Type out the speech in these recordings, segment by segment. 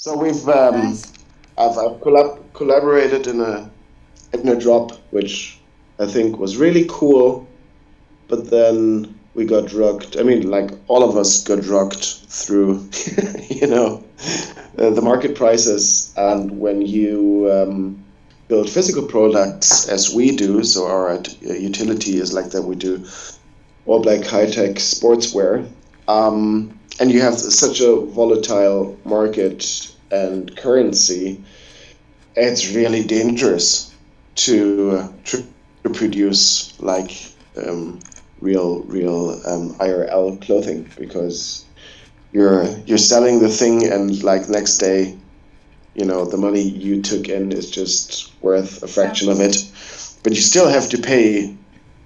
So we've Nice. I've collaborated in a drop, which I think was really cool. But then we got drugged. I mean, like all of us got drugged through, you know, the market prices. Oh, And when you build physical products, as we do, so our utility is like that. We do all black high tech sportswear. And you have such a volatile market and currency, it's really dangerous to produce like um, real IRL clothing, because you're selling the thing, and like next day, the money you took in is just worth a yeah. fraction of it, but you still have to pay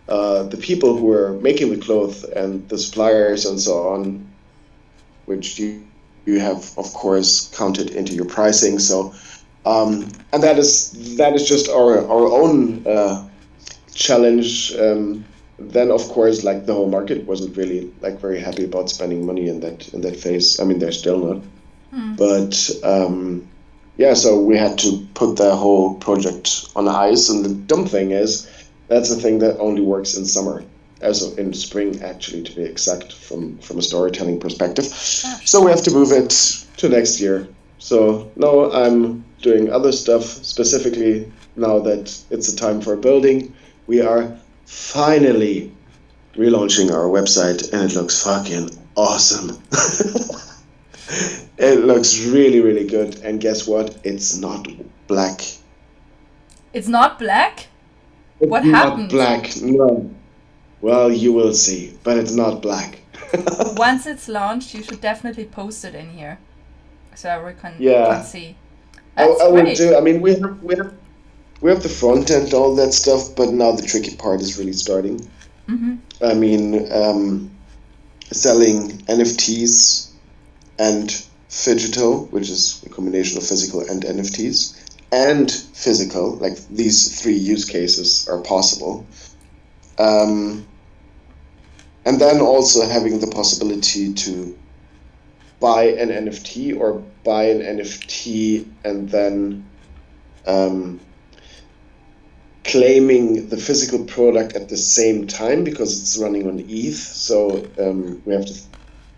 the people who are making the clothes and the suppliers and so on, which you have of course counted into your pricing. So and that is just our own challenge. Then of course, like the whole market wasn't really like very happy about spending money in that phase. I mean, they're still not, but yeah. So we had to put the whole project on ice. And the dumb thing is, that's a thing that only works in summer, as in spring actually, to be exact, from a storytelling perspective. Gosh. So we have to move it to next year. So now I'm doing other stuff, specifically now that it's a time for building. We are finally relaunching our website, and it looks fucking awesome. It looks really, really good. And guess what? It's not black. It's not black? It's What not happened? black. No. Well, you will see, but it's not black. Once it's launched, you should definitely post it in here so everyone can Yeah, see. I, That's I will great. do. I mean, we have the front end, all that stuff, but now the tricky part is really starting. Mm-hmm. I mean, selling NFTs and phygital, which is a combination of physical and NFTs, and physical, like these three use cases are possible. Um, and then also having the possibility to buy an NFT, or buy an NFT and then um, claiming the physical product at the same time, because it's running on ETH. So we have to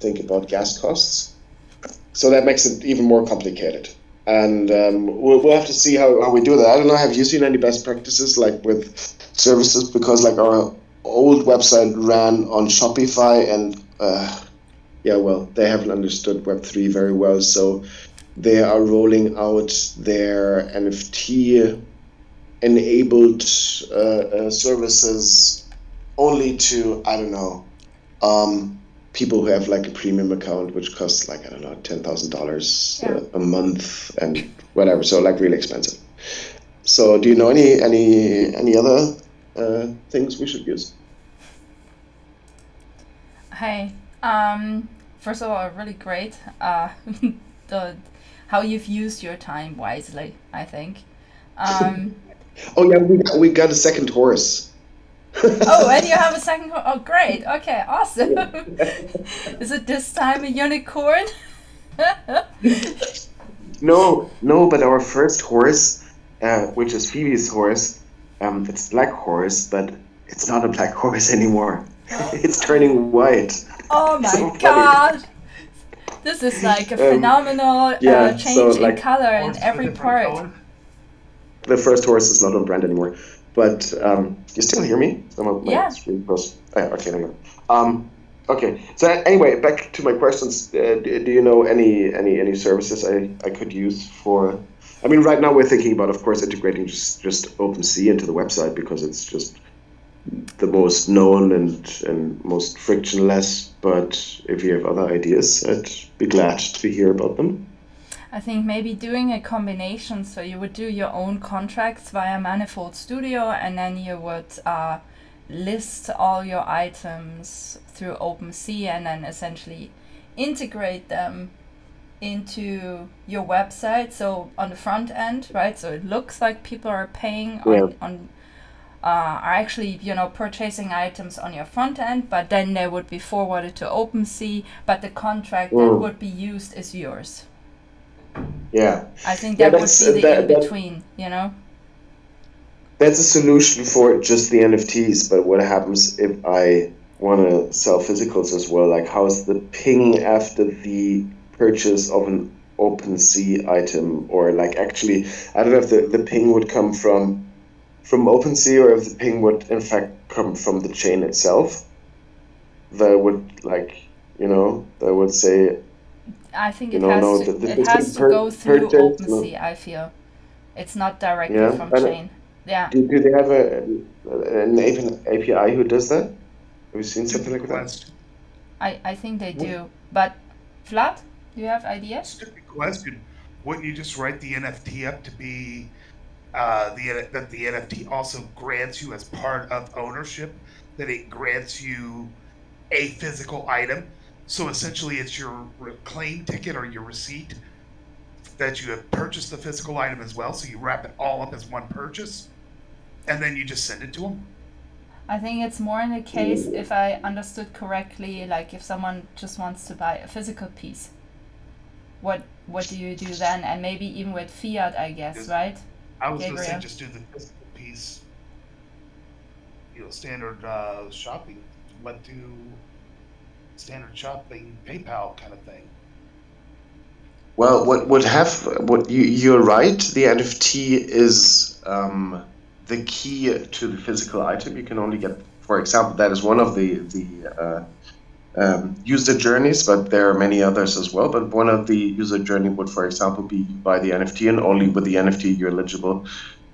think about gas costs. So that makes it even more complicated. And we'll have to see how we do that. I don't know. Have you seen any best practices like with services? Because like our old website ran on Shopify, and yeah, well, they haven't understood Web3 very well. So they are rolling out their NFT enabled services only to, I don't know, people who have like a premium account, which costs like, I don't know, $10,000 Yeah. a month and whatever. So like really expensive. So do you know any other things we should use? Hey, first of all, really great. The how you've used your time wisely, I think. Um, Oh yeah, we got a second horse. oh, and you have a second. Oh, great. Okay, awesome. Yeah. Is it this time a unicorn? No, but our first horse, which is Phoebe's horse, it's black horse, but it's not a black horse anymore. It's turning white. Oh It's my so funny. god! This is like a Um, phenomenal yeah, so change in like color in every part. the first horse is not on brand anymore. But you still hear me? My Yeah. screen close. Oh, yeah, okay, there you go. Okay. So anyway, back to my questions. Do you know any services I could use for? I mean, right now we're thinking about, of course, integrating just OpenSea into the website, because it's just the most known and most frictionless. But if you have other ideas, I'd be glad to hear about them. I think maybe doing a combination, so you would do your own contracts via Manifold Studio, and then you would list all your items through OpenSea, and then essentially integrate them into your website. So on the front end, right? So it looks like people are paying Yeah. on are actually purchasing items on your front end, but then they would be forwarded to OpenSea. But the contract that Mm. would be used is yours. Yeah, I think yeah, that would be the in that between, you know? that's a solution for just the NFTs. But what happens if I want to sell physicals as well? Like, how's the ping after the purchase of an OpenSea item, or like actually, I don't know if the ping would come from OpenSea or if the ping would in fact come from the chain itself. That would that would say, I think no, this it has been has to go through purchased. No, OpenSea, I feel. It's not directly yeah, from and chain. Yeah. do they have an API who does that? Have you seen something Stupid like that? question. I think they What, do. But Vlad, do you have ideas? stupid question. Wouldn't you just write the NFT up to be that the NFT also grants you as part of ownership, that it grants you a physical item. So essentially, it's your claim ticket or your receipt that you have purchased the physical item as well. So you wrap it all up as one purchase, and then you just send it to them. I think it's more in the case, if I understood correctly, like if someone just wants to buy a physical piece, what do you do then? And maybe even with fiat, I guess, right? I was going to say Gabriel. just do the physical piece, standard shopping, went to standard shopping PayPal kind of thing. Well, you're right. The NFT is the key to the physical item. You can only get, for example, that is one of the user journeys, but there are many others as well. But one of the user journey would, for example, be you buy the NFT, and only with the NFT you're eligible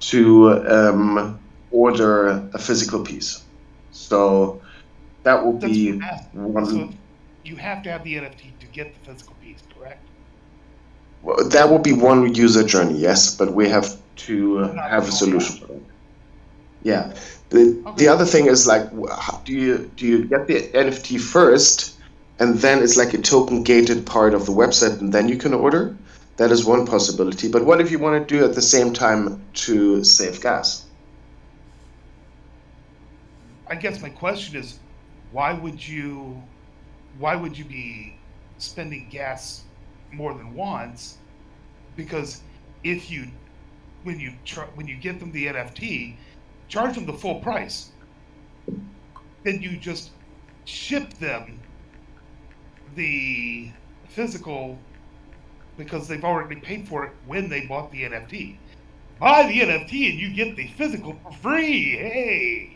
to order a physical piece. So that will That's be one. So one. you have to have the NFT to get the physical piece, correct? Well, that would be one user journey, yes, but we have to Not have a the only solution for option. that. Yeah. The Okay. other thing is like, do you get the NFT first, and then it's like a token gated part of the website, and then you can order? That is one possibility. But what if you want to do at the same time to save gas? I guess my question is, why would you why would you be spending gas more than once? Because if you when you get them the NFT, charge them the full price. Then you just ship them the physical because they've already paid for it when they bought the NFT. Buy the NFT and you get the physical for free. Hey,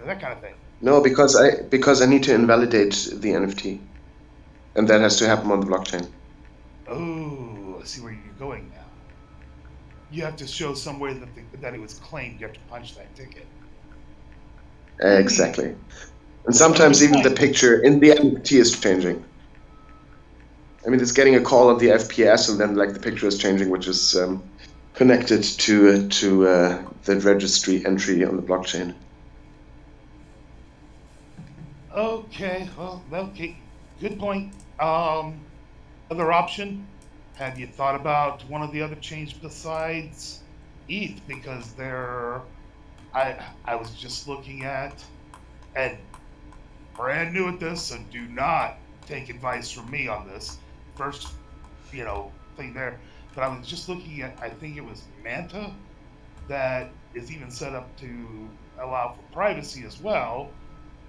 that kind of thing. No, because I need to invalidate the NFT, and that has to happen on the blockchain. Oh, I see where you're going now. You have to show somewhere that it was claimed. You have to punch that ticket. Exactly. And Another sometimes good even the point. picture in the NFT is changing. I mean, it's getting a call on the FPS, and then like the picture is changing, which is connected to the registry entry on the blockchain. Okay, well, okay, good point. Other option? Have you thought about one of the other chains besides ETH? Because I was just looking at, and brand new at this, so do not take advice from me on this. First, thing there. But I was just looking at, I think it was Manta that is even set up to allow for privacy as well,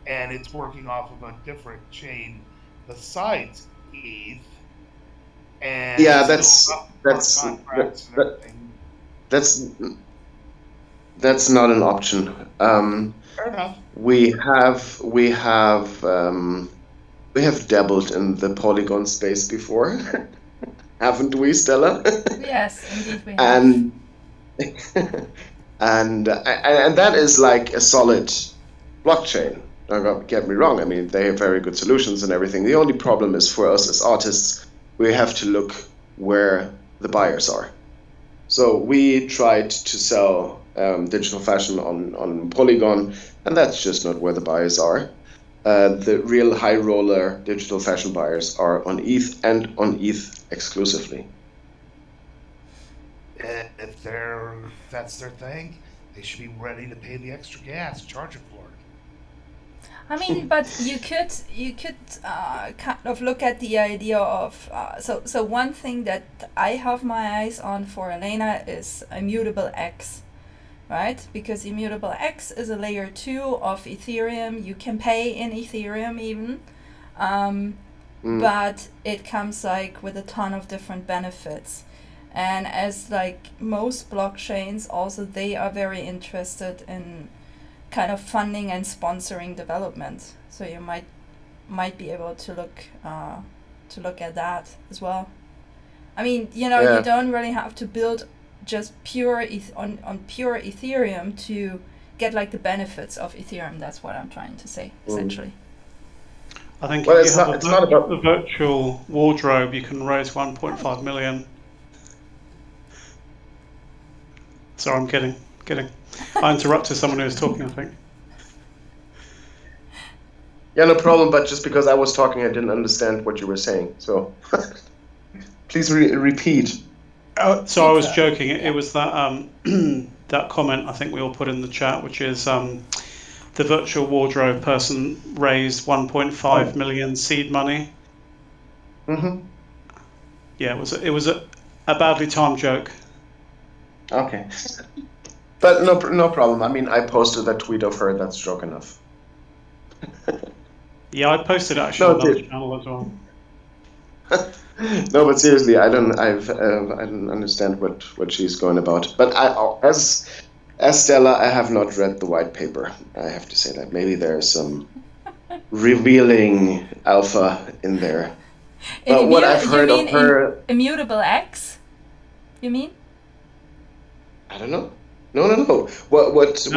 and it's working off of a different chain besides ETH, and Yeah, it's still smart that's contracts and that, everything. that's that's not an option. Fair enough. We have dabbled in the Polygon space before, haven't we, Stella? Yes, indeed we have. and and that is like a solid blockchain. Don't get me wrong. I mean, they have very good solutions and everything. The only problem is for us as artists, we have to look where the buyers are. So we tried to sell digital fashion on Polygon, and that's just not where the buyers are. The real high roller digital fashion buyers are on ETH and on ETH exclusively. If that's their thing, they should be ready to pay the extra gas, charge it for it. I mean, but you could kind of look at the idea of so one thing that I have my eyes on for Elena is immutable X, right? Because immutable X is a layer 2 of Ethereum. You can pay in Ethereum even, but it comes like with a ton of different benefits. And as like most blockchains, also they are very interested in kind of funding and sponsoring development. So you might be able to look at that as well. I mean, you don't really have to build just on pure Ethereum to get like the benefits of Ethereum. That's what I'm trying to say, essentially. I think if you have a virtual wardrobe, you can raise 1.5 million. Sorry, I'm kidding. I interrupted someone who was talking, I think. Yeah, no problem, but just because I was talking, I didn't understand what you were saying. So please repeat. So I was joking. It was that that comment I think we all put in the chat, which is the virtual wardrobe person raised 1.5 million seed money. Mm-hmm. Yeah, it was a badly timed joke. Okay. But no problem. I mean, I posted that tweet of her. That's joke enough. Yeah, I posted actually on the channel as well. No, but seriously, I don't understand what she's going about. But as Stella, I have not read the white paper. I have to say that maybe there's some revealing alpha in there. But what I've heard of her, immutable X, you mean? I don't know. No. What's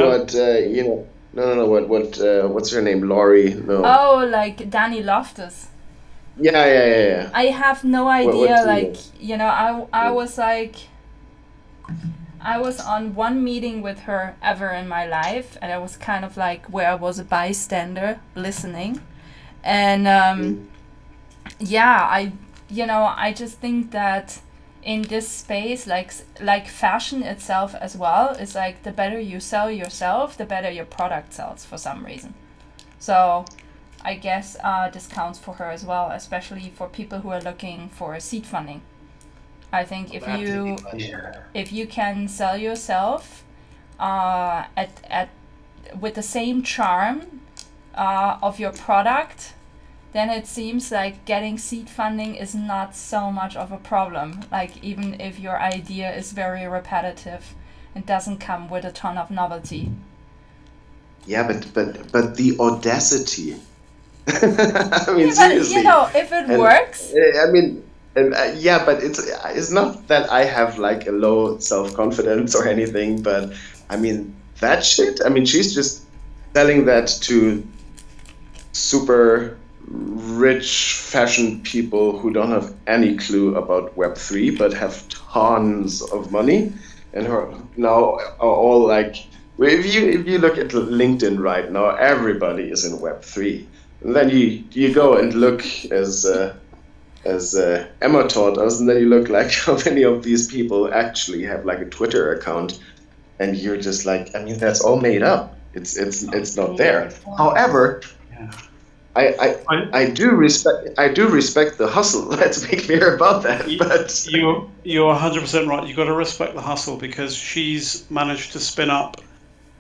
her name? Laurie? No. Oh, like Danny Loftus. Yeah. I have no idea. I was on one meeting with her ever in my life, and I was kind of like where I was a bystander listening, and I just think that in this space, like fashion itself as well, is like the better you sell yourself, the better your product sells for some reason. So I guess this counts for her as well, especially for people who are looking for seed funding. I think if you can sell yourself with the same charm of your product, then it seems like getting seed funding is not so much of a problem. Like even if your idea is very repetitive and doesn't come with a ton of novelty. Yeah, but the audacity. I mean, seriously. If it works. I mean, but it's not that I have like a low self-confidence or anything, but I mean that shit. I mean, she's just selling that to super rich fashion people who don't have any clue about Web3 but have tons of money, and her now are all like, if you look at LinkedIn right now, everybody is in Web3, and then you go and look as Emma taught us, and then you look like how many of these people actually have like a Twitter account, and you're just like, I mean, that's all made up. It's not there. However, I do respect the hustle. Let's be clear about that. But you're 100% right. You've got to respect the hustle, because she's managed to spin up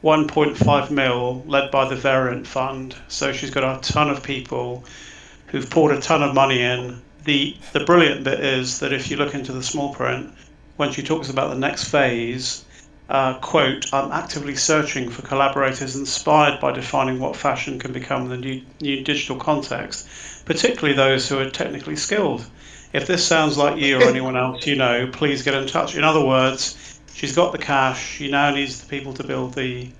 1.5 mil led by the Variant Fund. So she's got a ton of people who've poured a ton of money in. The brilliant bit is that if you look into the small print, when she talks about the next phase, quote, I'm actively searching for collaborators inspired by defining what fashion can become in the new digital context, particularly those who are technically skilled. If this sounds like you or anyone else please get in touch. In other words, she's got the cash. She now needs the people to build the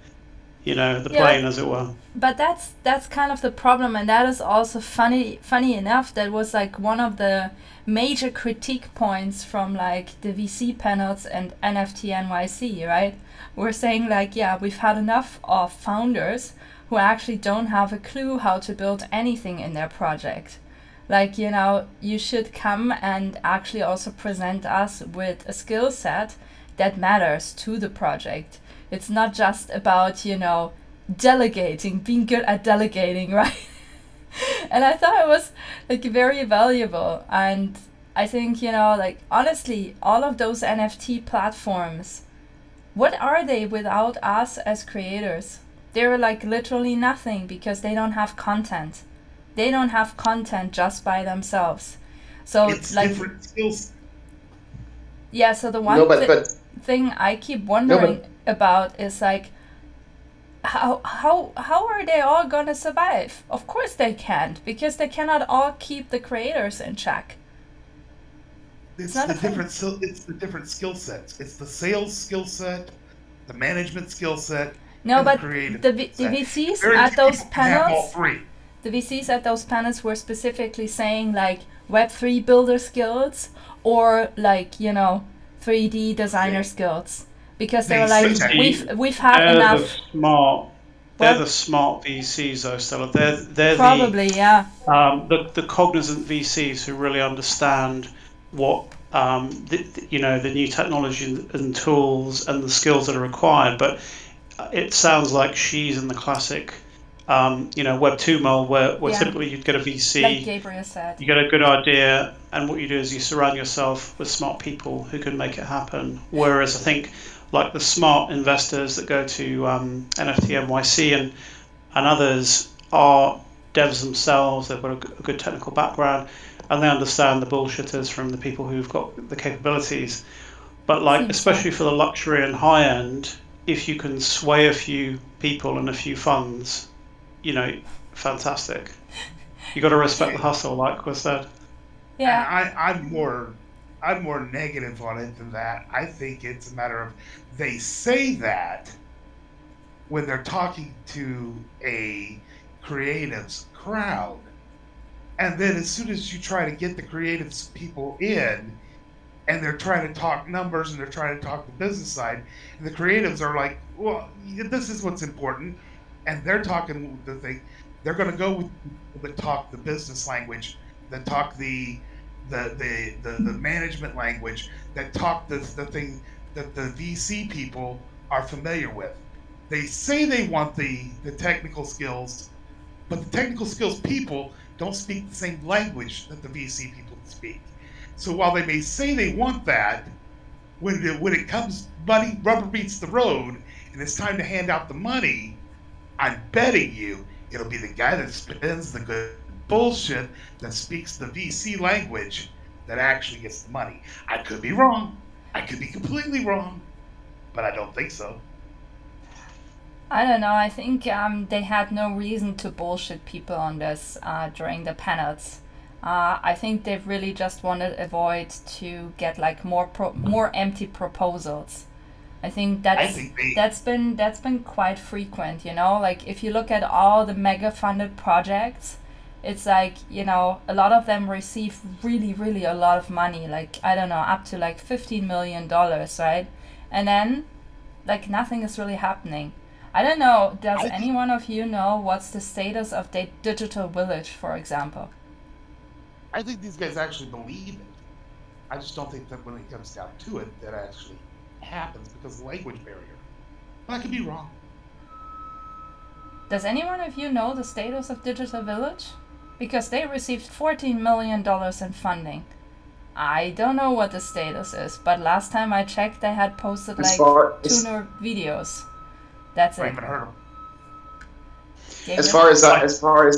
plane, as it were. But that's kind of the problem, and that is also funny enough. That was like one of the major critique points from like the VC panels and NFT NYC, right? We're saying like, yeah, we've had enough of founders who actually don't have a clue how to build anything in their project. Like, you should come and actually also present us with a skill set that matters to the project. It's not just about, being good at delegating, right? And I thought it was like very valuable. And I think, like honestly, all of those NFT platforms, what are they without us as creators? They're like literally nothing because they don't have content. They don't have content just by themselves. So It's like, different skills. yeah, so the No, one but thing I keep no, wondering but about is like, how are they all gonna survive? Of course they can't, because they cannot all keep the creators in check. It's It's not a the thing. it's the different skill sets. It's the sales skill set, the management skill set, No, and the but creative the set. VCs Very at few those people can have all panels, three. the VCs at those panels were specifically saying like Web3 builder skills or like 3D designer They skills, because they they were say like, that. we've had They're the enough. smart. They're Well, the smart VCs, though, Stella. They're the probably, yeah. the cognizant VCs who really understand what the new technology and tools and the skills that are required. But it sounds like she's in the classic, Web 2 mold where Yeah, typically you'd get a like VC, Gabriel said. you get a good idea, and what you do is you surround yourself with smart people who can make it happen. Whereas I think, like the smart investors that go to NFT NYC and others are devs themselves. They've got a good technical background, and they understand the bullshitters from the people who've got the capabilities. But like, Seems so. especially for the luxury and high end, if you can sway a few people and a few funds, fantastic. You got to respect the hustle, like was said. And Yeah. I'm more negative on it than that. I think it's a matter of they say that when they're talking to a creatives crowd. And then as soon as you try to get the creatives people in and they're trying to talk numbers and they're trying to talk the business side, and the creatives are like, well, this is what's important. And they're talking the thing. They're going to go with people that talk the business language, that talk the management language, that talk the thing that the VC people are familiar with. They say they want the technical skills, but the technical skills people don't speak the same language that the VC people speak. So while they may say they want that, when it comes money, rubber meets the road, and it's time to hand out the money, I'm betting you it'll be the guy that spends the good bullshit that speaks the VC language that actually gets the money. I could be wrong. I could be completely wrong, but I don't think so. I don't know. I think they had no reason to bullshit people on this during the panels. I think they really just wanted to avoid to get like more empty proposals. I think I think they that's been quite frequent. Like if you look at all the mega funded projects, it's like a lot of them receive really really a lot of money. Like I don't know, up to like $15 million, right? And then like nothing is really happening. I don't know. Does I any think one of you know what's the status of the digital village, for example? I think these guys actually believe it. I just don't think that when it comes down to it, that actually happens because of the language barrier. But I could be wrong. Does any one of you know the status of digital village? Because they received $14 million in funding. I don't know what the status is, but last time I checked, they had posted as like far tuner videos. That's I it. even heard them. as Gabriel? far as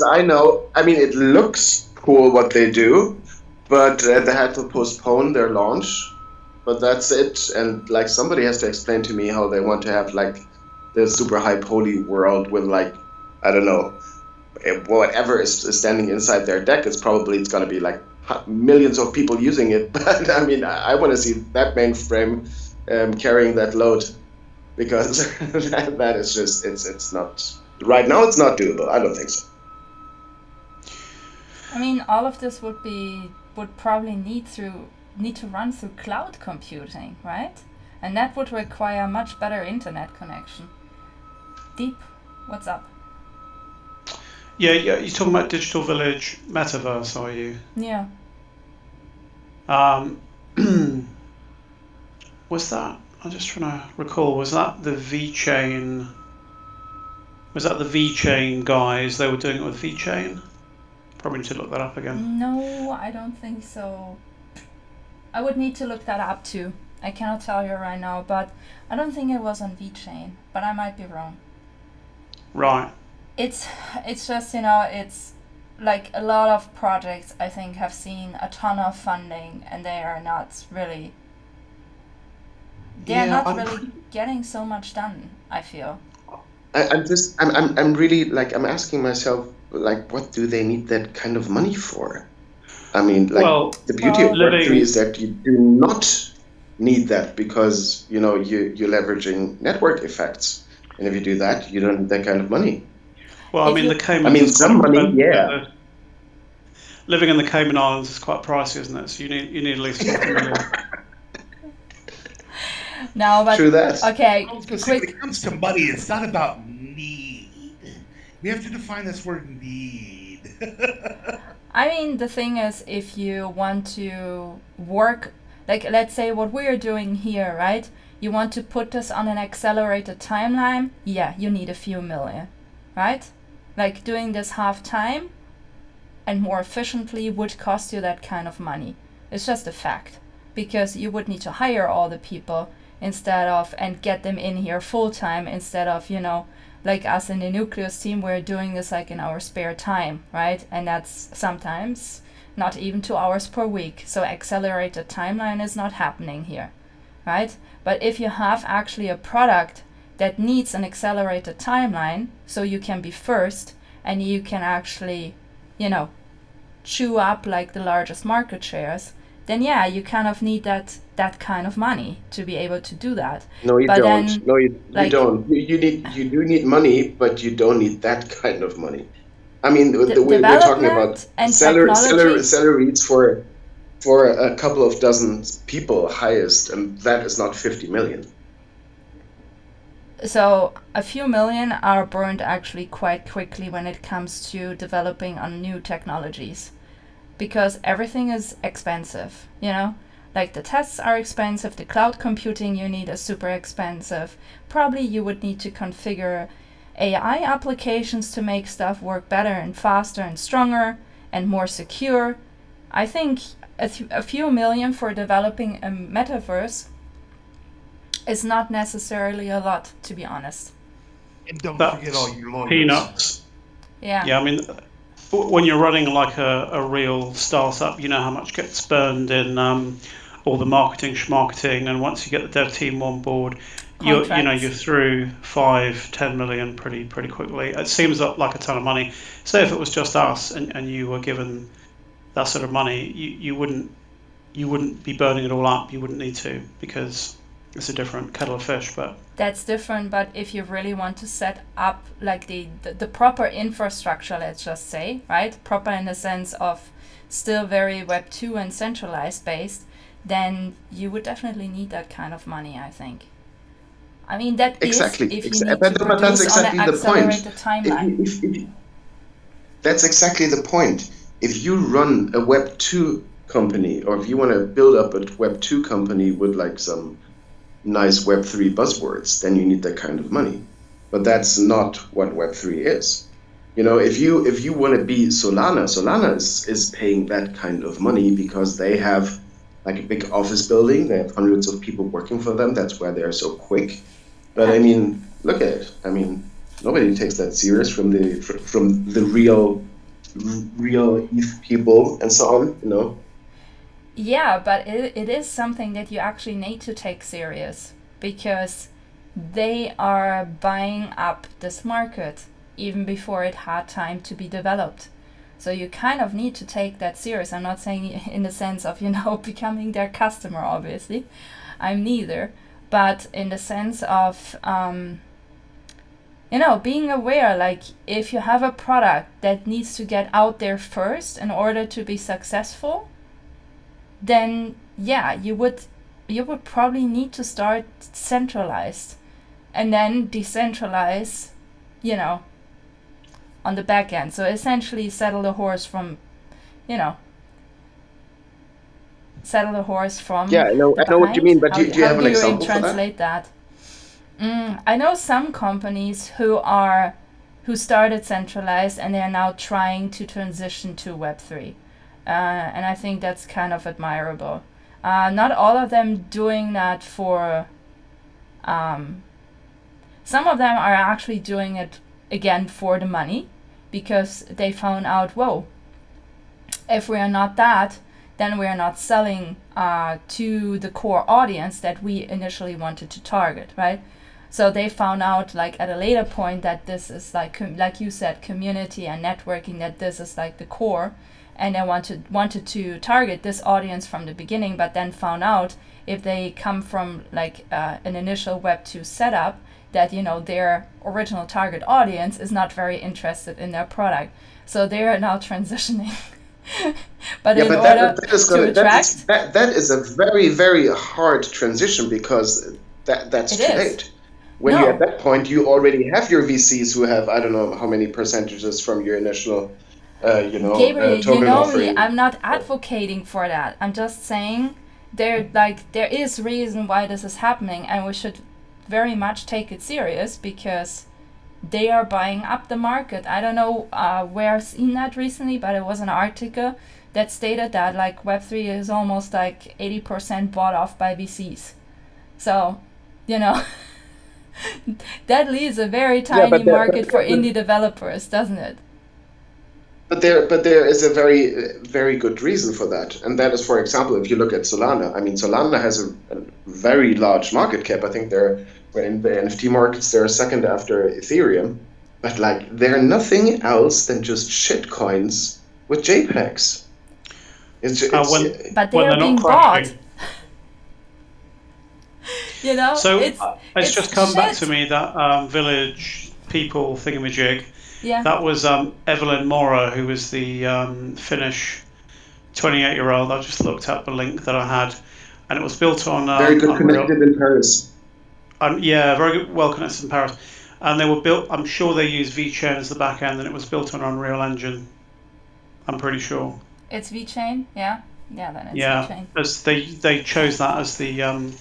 I know, I mean, it looks cool what they do, but they had to postpone their launch. But that's it. And like somebody has to explain to me how they want to have like the super high poly world with like, I don't know, whatever is standing inside their deck. It's going to be like millions of people using it. But I mean, I want to see that mainframe carrying that load, because that is just it's not right now. It's not doable. I don't think so. I mean, all of this would probably need to run through cloud computing, right? And that would require much better internet connection. Deep, what's up? Yeah, you're talking about Digital Village Metaverse, are you? Yeah. Um, was that? I'm just trying to recall. Was that the VeChain Was that the VeChain guys? They were doing it with VeChain. Probably need to look that up again. No, I don't think so. I would need to look that up too. I cannot tell you right now, but I don't think it was on VeChain, but I might be wrong. Right. It's just, it's like a lot of projects I think have seen a ton of funding and they are not really getting so much done, I feel. I'm really like, I'm asking myself, like, what do they need that kind of money for? I mean, like, the beauty of Web3 is that you do not need that because, you're leveraging network effects. And if you do that, you don't need that kind of money. Well, the Cayman. Some money, yeah. Living in the Cayman Islands is quite pricey, isn't it? So you need at least 50 million. No, but true that. Okay. I was going to say, when it comes to money, it's not about need. We have to define this word need. The thing is, if you want to work, like, let's say what we're doing here, right? You want to put this on an accelerated timeline, yeah, you need a few million, right? Like, doing this half time and more efficiently would cost you that kind of money. It's just a fact, because you would need to hire all the people and get them in here full time instead of, like us in the Nucleus team, we're doing this like in our spare time, right? And that's sometimes not even 2 hours per week. So accelerated timeline is not happening here, right? But if you have actually a product that needs an accelerated timeline, so you can be first and you can actually, chew up like the largest market shares, then yeah, you kind of need that kind of money to be able to do that. No, you But don't. then, No, you like- don't. You do need money, but you don't need that kind of money. We're talking development about and technology. salaries for a couple of dozen people highest, and that is not 50 million. So a few million are burned actually quite quickly when it comes to developing on new technologies, because everything is expensive, Like the tests are expensive, the cloud computing you need is super expensive. Probably you would need to configure AI applications to make stuff work better and faster and stronger and more secure. I think a few million for developing a metaverse is not necessarily a lot, to be honest. And don't That's forget all your lawyers. peanuts. Yeah. Yeah, when you're running like a real startup, you know how much gets burned in all the marketing, schmarketing, and once you get the dev team on board, you're through 5-10 million pretty quickly. It seems like a ton of money. Say if it was just us and you were given that sort of money, you wouldn't be burning it all up. You wouldn't need to, because it's a different kettle of fish. But that's different. But if you really want to set up like the proper infrastructure, let's just say, right, proper in the sense of still very Web 2 and centralized based, then you would definitely need that kind of money, I think. That Exactly. is if you need But to that's produce exactly on an the point. accelerated timeline. That's exactly the point. If you run a Web 2 company, or if you want to build up a Web 2 company with like some nice Web 3 buzzwords, then you need that kind of money. But that's not what Web 3 is. If you want to be Solana is paying that kind of money because they have like a big office building. They have hundreds of people working for them. That's why they're so quick. But look at it. Nobody takes that serious from the real ETH people and so on. Yeah, but it is something that you actually need to take serious, because they are buying up this market even before it had time to be developed. So you kind of need to take that serious. I'm not saying in the sense of, becoming their customer, obviously. I'm neither. But in the sense of, being aware, like if you have a product that needs to get out there first in order to be successful, then yeah, you would probably need to start centralized and then decentralize, on the back end. So essentially saddle the horse from. Yeah, I know what you mean, but do you have an example for that? Translate that? I know some companies who are who started centralized and they are now trying to transition to Web3. And I think that's kind of admirable. Not all of them doing that for... some of them are actually doing it, again, for the money, because they found out, whoa, if we are not that, then we are not selling to the core audience that we initially wanted to target, right? So they found out, like, at a later point that this is like you said, community and networking, that this is like the core, and they wanted to target this audience from the beginning, but then found out if they come from like an initial Web2 setup, that, you know, their original target audience is not very interested in their product. So they are now transitioning. But Yeah, in but order that is to gonna attract, that is a very, very hard transition, because that's it too is. late. When you're at No, that point, you already have your VCs who have, I don't know how many percentages from your initial Gabriel, you token know me. offering. I'm not advocating for that. I'm just saying there is reason why this is happening, and we should very much take it serious, because they are buying up the market. I don't know where I've seen that recently, but it was an article that stated that like Web3 is almost like 80% bought off by VCs. So, you know, that leaves a very Yeah, tiny but there, market for indie developers, doesn't it? but there is a very, very good reason for that, and that is, for example, if you look at Solana. I mean, Solana has a very large market cap. I think they're in the NFT markets. They're second after Ethereum, but like they're nothing else than just shit coins with JPEGs. But they when are they're not being bought. crashing. You know, So it's just come back to shit. me, that village people thingamajig. Yeah. That was Evelyn Mora, who was the Finnish 28-year-old. I just looked up the link that I had, and it was built on very good Unreal. connected in Paris. Yeah, very good, well connected in Paris. And they were built, I'm sure they used VChain as the back end, and it was built on Unreal Engine. I'm pretty sure. It's VChain, yeah? Yeah, then it's Yeah, VChain. as they chose that as the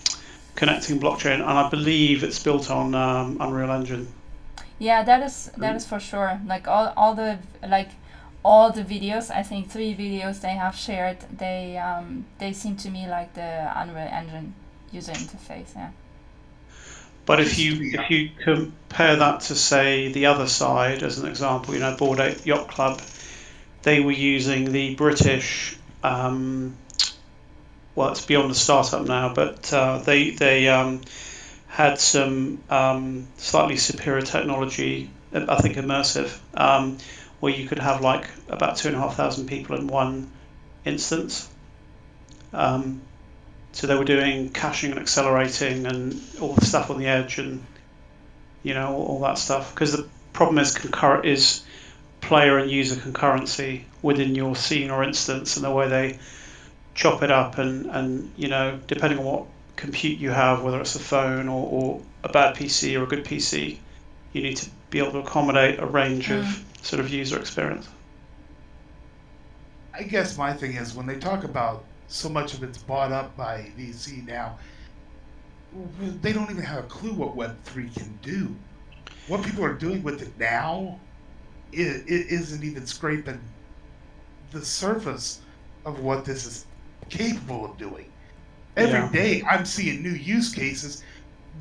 connecting blockchain, and I believe it's built on Unreal Engine. Yeah, that is for sure. Like all the videos, I think 3 videos they have shared, they seem to me like the Unreal Engine user interface, yeah. But if you compare that to, say, the other side, as an example, Bored Ape Yacht Club, they were using the British, well, it's beyond the startup now, but they had some slightly superior technology, I think immersive, where you could have like about 2,500 people in one instance. So they were doing caching and accelerating and all the stuff on the edge, and all that stuff. Because the problem is player and user concurrency within your scene or instance, and the way they chop it up, and depending on what compute you have, whether it's a phone or a bad PC or a good PC, you need to be able to accommodate a range of sort of user experience. I guess my thing is, when they talk about so much of it's bought up by VC now, they don't even have a clue what Web3 can do. What people are doing with it now it isn't even scraping the surface of what this is capable of doing. Every day I'm seeing new use cases.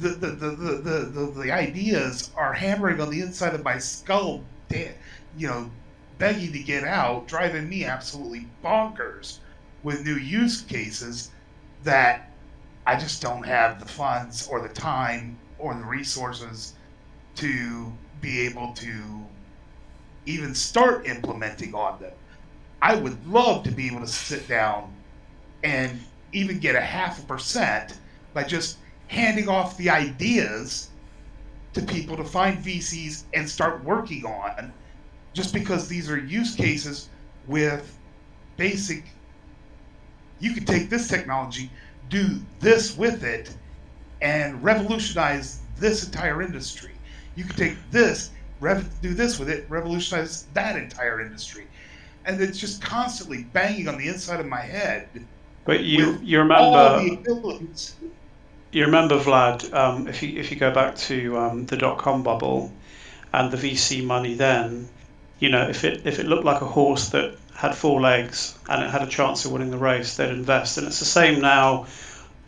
The ideas are hammering on the inside of my skull, begging to get out, driving me absolutely bonkers with new use cases that I just don't have the funds or the time or the resources to be able to even start implementing on them. I would love to be able to sit down and even get 0.5% by just handing off the ideas to people to find VCs and start working on, just because these are use cases with basic, you could take this technology, do this with it, and revolutionize this entire industry. You could take this, do this with it, revolutionize that entire industry. And it's just constantly banging on the inside of my head. But you remember all the abilities. You remember, Vlad, if you go back to the .com bubble, and the VC money then, if it looked like a horse that had 4 legs and it had a chance of winning the race, they'd invest. And it's the same now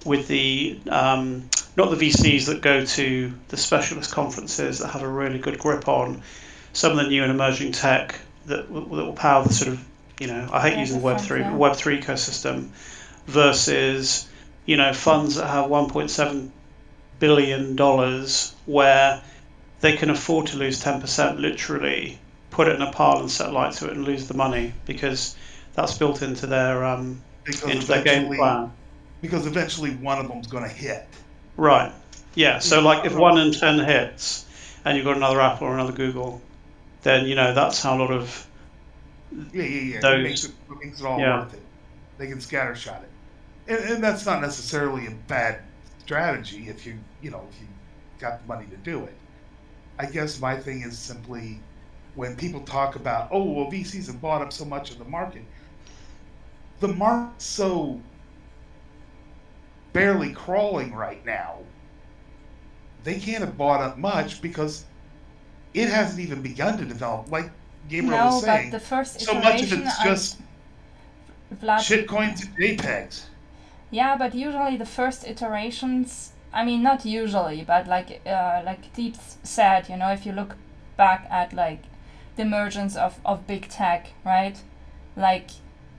with the not the VCs that go to the specialist conferences that have a really good grip on some of the new and emerging tech that will power the sort of, I hate using Web3, but Web3 ecosystem versus, funds that have $1.7 billion where they can afford to lose 10%, literally put it in a pile and set light to it and lose the money because that's built into their game plan. Because eventually one of them's going to hit. Right. Yeah. So like if 1 in 10 hits and you've got another Apple or another Google, then that's how a lot of It makes it all worth it. They can scattershot it. And that's not necessarily a bad strategy if you got the money to do it. I guess my thing is simply when people talk about, VCs have bought up so much of the market market's so barely crawling right now. They can't have bought up much because it hasn't even begun to develop. Like Gabriel was saying, but the first so much of it's just shitcoins and JPEGs. Yeah, but usually the first iterations, I mean, not usually, but like Deep said, if you look back at like the emergence of big tech, right? Like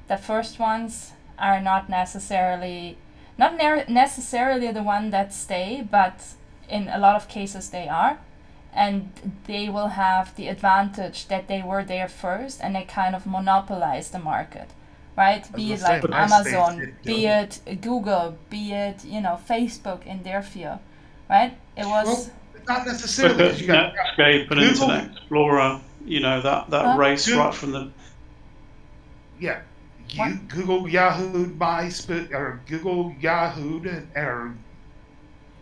the first ones are not necessarily the one that stay, but in a lot of cases they are, and they will have the advantage that they were there first and they kind of monopolize the market, right? Be it like Amazon, be it Google, be it Facebook in their field, right? It was not necessarily because you got Netscape and Internet Explorer, that race right from the Google Yahoo'd MySpace, or Google Yahoo'd, or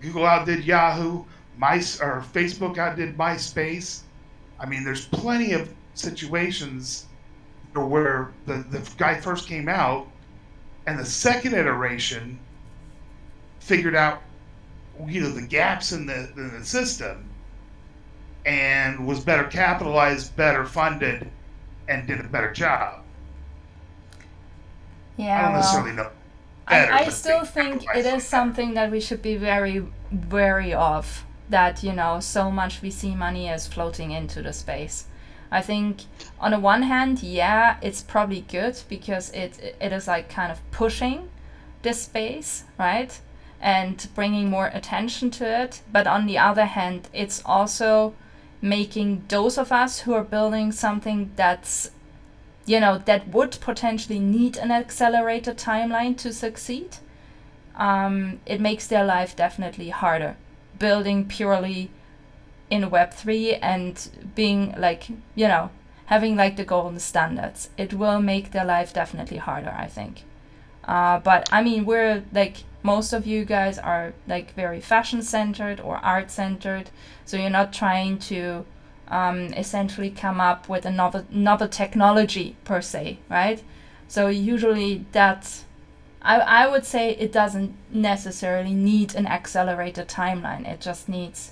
Google outdid Yahoo, or Facebook outdid MySpace. I mean, there's plenty of situations where the guy first came out, and the second iteration figured out, the gaps in the system, and was better capitalized, better funded, and did a better job. Yeah, I don't necessarily know. I still think it is something that we should be very wary of, that, so much VC money is floating into the space. I think on the one hand, it's probably good because it is like kind of pushing this space, right? And bringing more attention to it. But on the other hand, it's also making those of us who are building something that's that would potentially need an accelerated timeline to succeed, it makes their life definitely harder. Building purely in Web3 and being like, having like the golden standards, it will make their life definitely harder, I think. But I mean, we're like, most of you guys are like very fashion centered or art centered, so you're not trying to essentially come up with a novel technology per se, right? So usually I would say it doesn't necessarily need an accelerated timeline. It just needs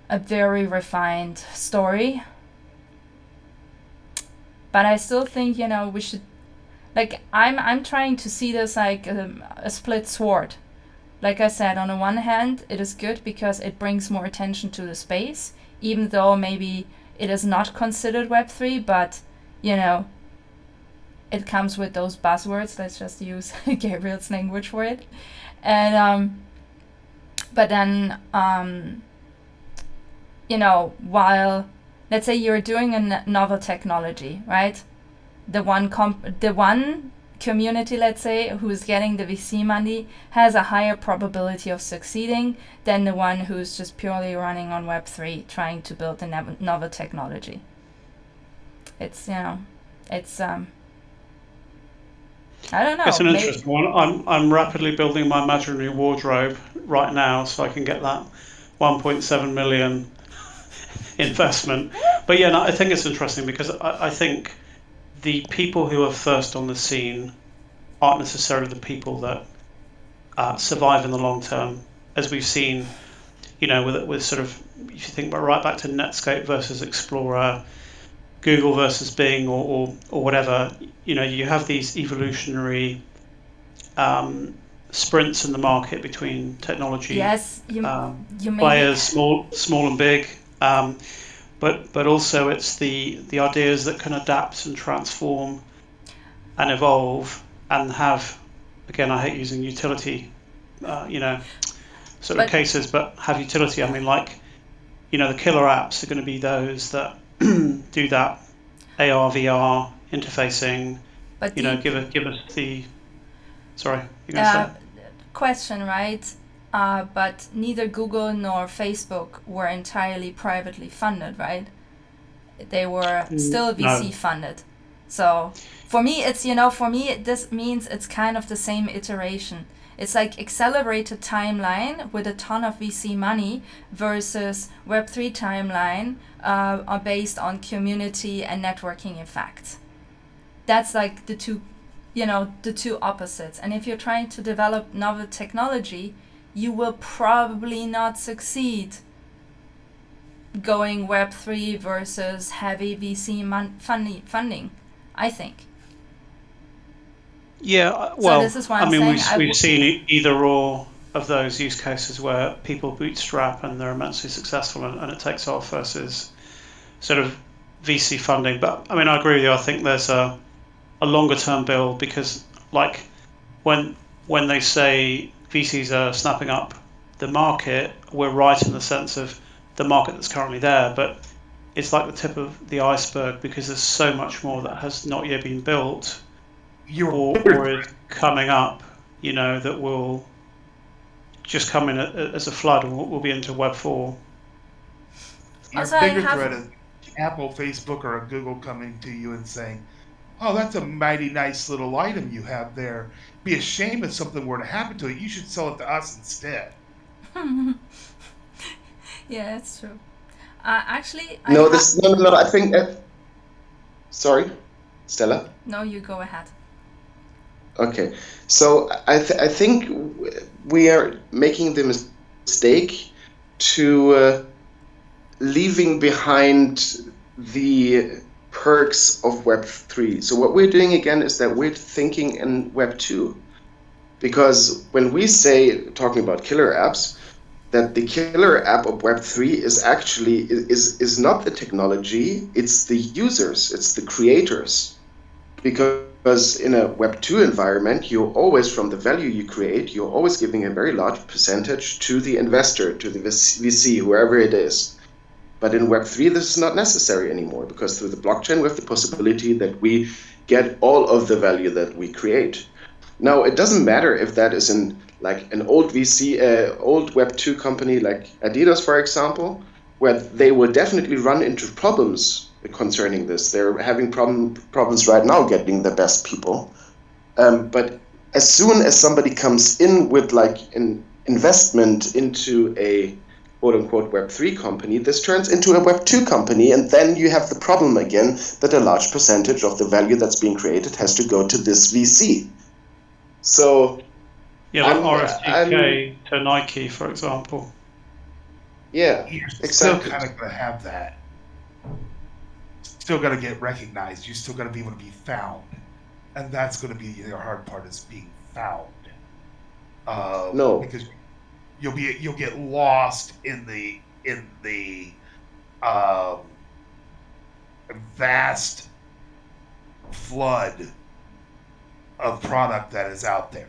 a very refined story. But I still think, we should, like, I'm trying to see this like a split sword. Like I said, on the one hand, it is good because it brings more attention to the space, even though maybe it is not considered Web3, but, it comes with those buzzwords. Let's just use Gabriel's language for it. And, but then, while, let's say you're doing a novel technology, right? The one community, let's say, who's getting the VC money has a higher probability of succeeding than the one who's just purely running on Web3 trying to build a novel technology. It's, I don't know. It's an interesting one. I'm rapidly building my imaginary wardrobe right now so I can get that 1.7 million investment. But yeah, no, I think it's interesting because I think the people who are first on the scene aren't necessarily the people that survive in the long term. As we've seen, with sort of, if you think about right back to Netscape versus Explorer, Google versus Bing, or whatever, you have these evolutionary sprints in the market between technology Yes, you maybe players, small and big. But also it's the ideas that can adapt and transform and evolve and have, again, I hate using utility, sort of but cases, but have utility. I mean, like, the killer apps are going to be those that do that AR, VR interfacing, but the give us the, sorry, you're going to say? question, right? But neither Google nor Facebook were entirely privately funded, right? They were still VC No. funded. So for me, this means it's kind of the same iteration. It's like accelerated timeline with a ton of VC money versus Web3 timeline are based on community and networking effects. That's like the two opposites. And if you're trying to develop novel technology, you will probably not succeed going Web3 versus heavy VC funding, I think. Yeah, So well, this is why I I'm mean, saying we've seen either or of those use cases where people bootstrap and they're immensely successful and it takes off versus sort of VC funding. But I mean, I agree with you. I think there's a longer term build because, like, when they say VCs are snapping up the market, we're right in the sense of the market that's currently there, but it's like the tip of the iceberg because there's so much more that has not yet been built or is coming up, that will just come in as a flood, and we'll be into Web 4. Your Also, bigger threat is Apple, Facebook, or a Google coming to you and saying, "Oh, that's a mighty nice little item you have there. Be a shame if something were to happen to it. You should sell it to us instead." Yeah, that's true. Actually, No, I think. Sorry, Stella. No, you go ahead. Okay, so I think we are making the mistake to leaving behind the perks of Web3. So what we're doing again is that we're thinking in Web2, because when we say, talking about killer apps, that the killer app of Web3 is actually is not the technology, it's the users, it's the creators. Because in a Web2 environment, you're always, from the value you create, you're always giving a very large percentage to the investor, to the VC, whoever it is. But in Web3, this is not necessary anymore, because through the blockchain, we have the possibility that we get all of the value that we create. Now, it doesn't matter if that is in like an old VC, old Web2 company like Adidas, for example, where they will definitely run into problems concerning this. They're having problems right now getting the best people. But as soon as somebody comes in with like an investment into a quote-unquote Web3 company, this turns into a Web2 company, and then you have the problem again that a large percentage of the value that's being created has to go to this VC. So yeah, like RFTK to Nike, for example. Yeah, You're exactly. still kind of going to have that. Still got to get recognized. You still got to be able to be found, and that's going to be the hard part, is being found. No, because you'll get lost in the vast flood of product that is out there.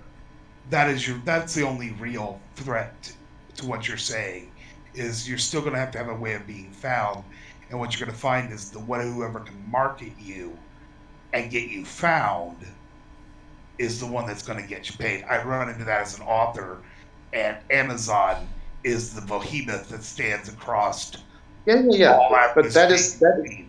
That's the only real threat to what you're saying, is you're still going to have a way of being found, and what you're going to find is whoever can market you and get you found is the one that's going to get you paid. I run into that as an author, and Amazon is the behemoth that stands across. Yeah. But that is a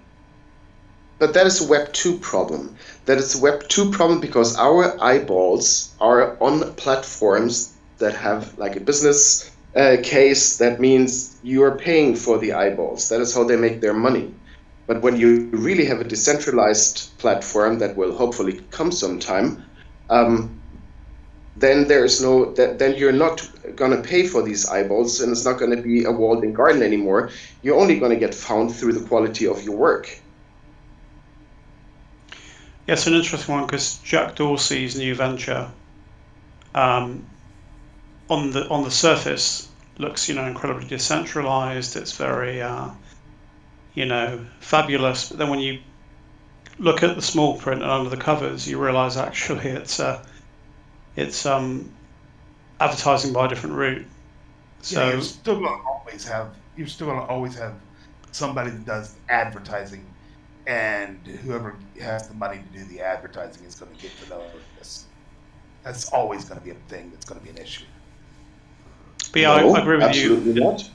Web2 problem. That is a Web2 problem because our eyeballs are on platforms that have like a business case. That means you are paying for the eyeballs. That is how they make their money. But when you really have a decentralized platform that will hopefully come sometime, then then you're not going to pay for these eyeballs, and it's not going to be a walled-in garden anymore. You're only going to get found through the quality of your work. Yeah, it's an interesting one because Jack Dorsey's new venture, on the surface, looks incredibly decentralized. It's very fabulous. But then when you look at the small print and under the covers, you realize actually it's advertising by a different route. So yeah, you're still going to always have somebody that does advertising, and whoever has the money to do the advertising is going to get the notice. That's always going to be a thing. That's going to be an issue. But yeah, No, I agree with absolutely you. not.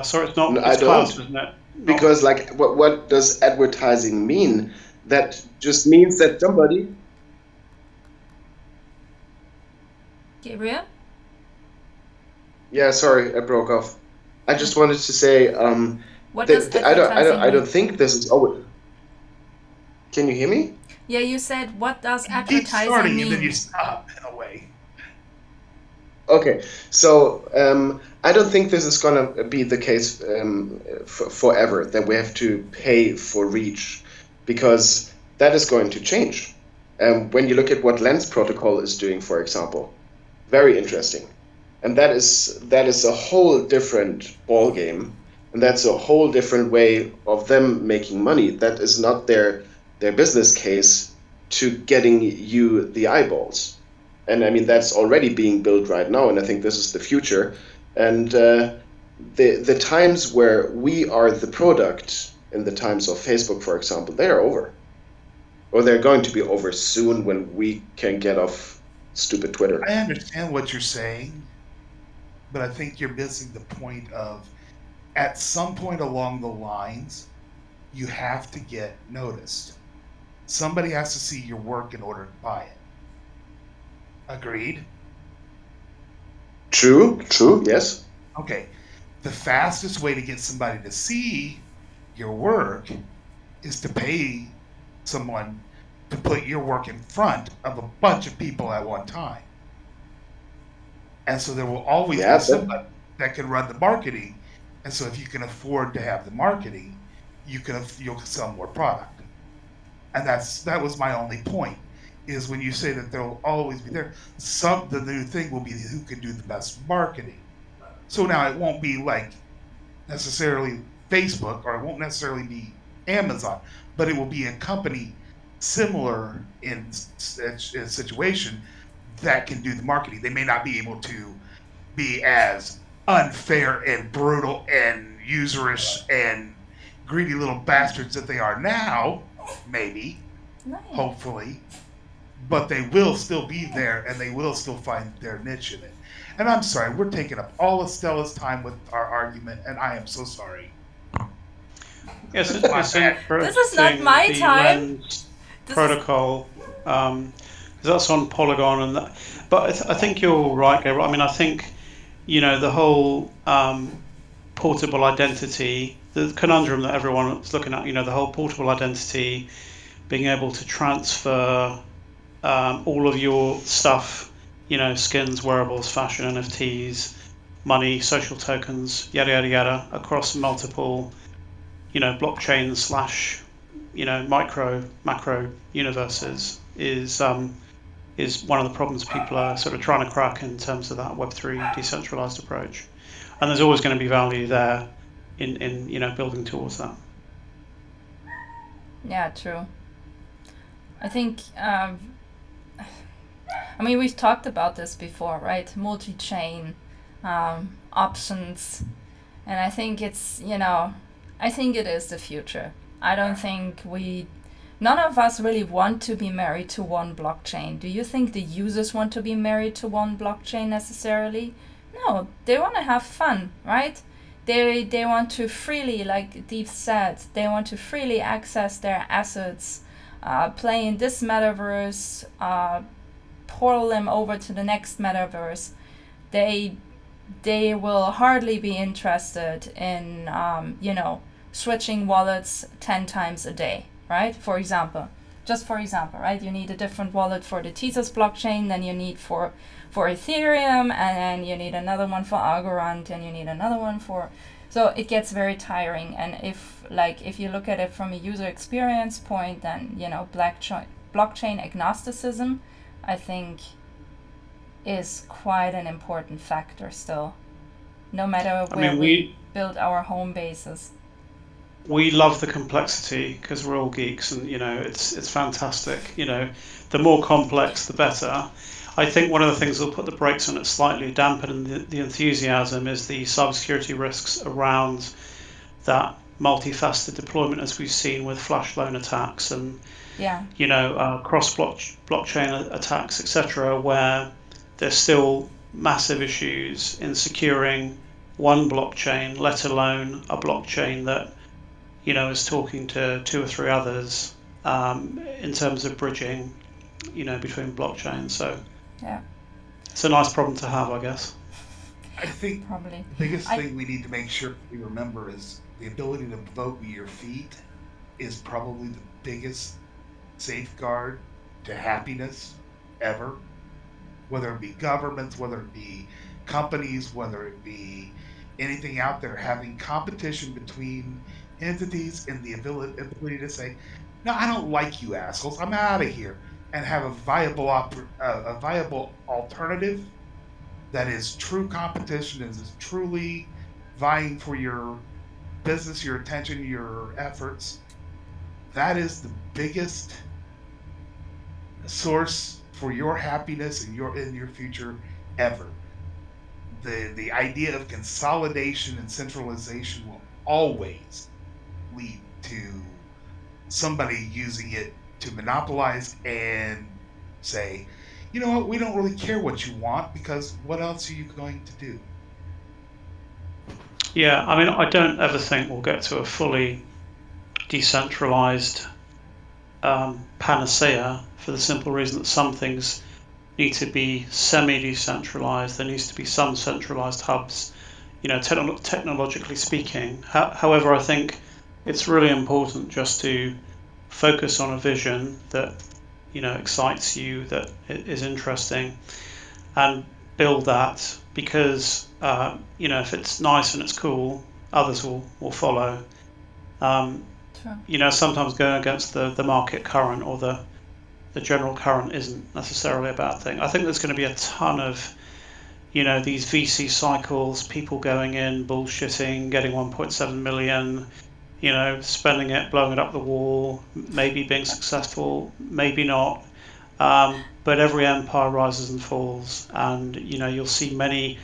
Sorry, it's not. No, It's I class, don't. isn't it? Because what does advertising mean? That just means that somebody. Gabriel? Yeah, sorry, I broke off. I just wanted to say, What does I advertising don't mean? think this is always. Can you hear me? Yeah, you said, what does You keep advertising starting mean? and then you stop in a way. Okay, so I don't think this is going to be the case forever, that we have to pay for reach, because that is going to change. When you look at what Lens Protocol is doing, for example, very interesting. And that is a whole different ball game, and that's a whole different way of them making money. That is not their business case to getting you the eyeballs. And I mean, that's already being built right now, and I think this is the future. And the times where we are the product, in the times of Facebook, for example, they are over. Or they're going to be over soon when we can get off stupid Twitter. I understand what you're saying, but I think you're missing the point of, at some point along the lines, you have to get noticed. Somebody has to see your work in order to buy it. Agreed? True, yes. Okay. The fastest way to get somebody to see your work is to pay someone to put your work in front of a bunch of people at one time. And so there will always Yeah, be somebody that can run the marketing. And so if you can afford to have the marketing, you'll sell more product. And that was my only point, is when you say that they'll always be there, the new thing will be who can do the best marketing. So now it won't be like necessarily Facebook, or it won't necessarily be Amazon, but it will be a company similar in a situation that can do the marketing. They may not be able to be as unfair and brutal and usurish and greedy little bastards that they are now, maybe, Nice. hopefully, but they will still be there, and they will still find their niche in it. And I'm sorry, we're taking up all of Stella's time with our argument, and I am so sorry. Yes, That's my it's bad. This is not interesting, my the time. Lens This is protocol, because that's on Polygon, and that. But I think you're right, Gabriel. I mean, I think the whole portable identity, the conundrum that everyone's looking at. The whole portable identity, being able to transfer all of your stuff, skins, wearables, fashion, NFTs, money, social tokens, yada yada yada, across multiple, blockchain / macro universes is one of the problems people are sort of trying to crack in terms of that Web3 decentralized approach. And there's always going to be value there in building towards that. Yeah, true. I think, we've talked about this before, right? Multi-chain options. And I think I think it is the future. I don't think none of us really want to be married to one blockchain. Do you think the users want to be married to one blockchain necessarily? No, they want to have fun, right? They want to freely, like Deep said, they want to freely access their assets, play in this metaverse, portal them over to the next metaverse. They will hardly be interested in switching wallets 10 times a day, right? For example, just for example, right? You need a different wallet for the Tezos blockchain than you need for Ethereum, and then you need another one for Algorand, and you need another one for... So it gets very tiring. And if you look at it from a user experience point, then, blockchain agnosticism, I think, is quite an important factor still, no matter where we build our home bases. We love the complexity because we're all geeks, and it's fantastic. The more complex, the better. I think one of the things that'll put the brakes on it slightly, dampen the enthusiasm, is the cybersecurity risks around that multifaceted deployment, as we've seen with flash loan attacks and cross blockchain attacks, etc., where there's still massive issues in securing one blockchain, let alone a blockchain that is talking to two or three others, in terms of bridging, between blockchains. So it's a nice problem to have, I guess. I think probably the biggest thing we need to make sure we remember is the ability to vote with your feet is probably the biggest safeguard to happiness ever. Whether it be governments, whether it be companies, whether it be anything out there, having competition between entities and the ability to say, no, I don't like you assholes, I'm out of here, and have a viable alternative that is true competition, is truly vying for your business, your attention, your efforts. That is the biggest source for your happiness and your future ever. The idea of consolidation and centralization will always lead to somebody using it to monopolize and say, you know what, we don't really care what you want, because what else are you going to do? Yeah, I mean, I don't ever think we'll get to a fully decentralized panacea, for the simple reason that some things need to be semi-decentralized. There needs to be some centralized hubs, technologically speaking. However, I think it's really important just to focus on a vision that excites you, that is interesting, and build that, because if it's nice and it's cool, others will follow. Sometimes going against the market current or the general current isn't necessarily a bad thing. I think there's going to be a ton of these VC cycles, people going in, bullshitting, getting 1.7 million, spending it, blowing it up the wall, maybe being successful, maybe not. But every empire rises and falls, and you'll see many.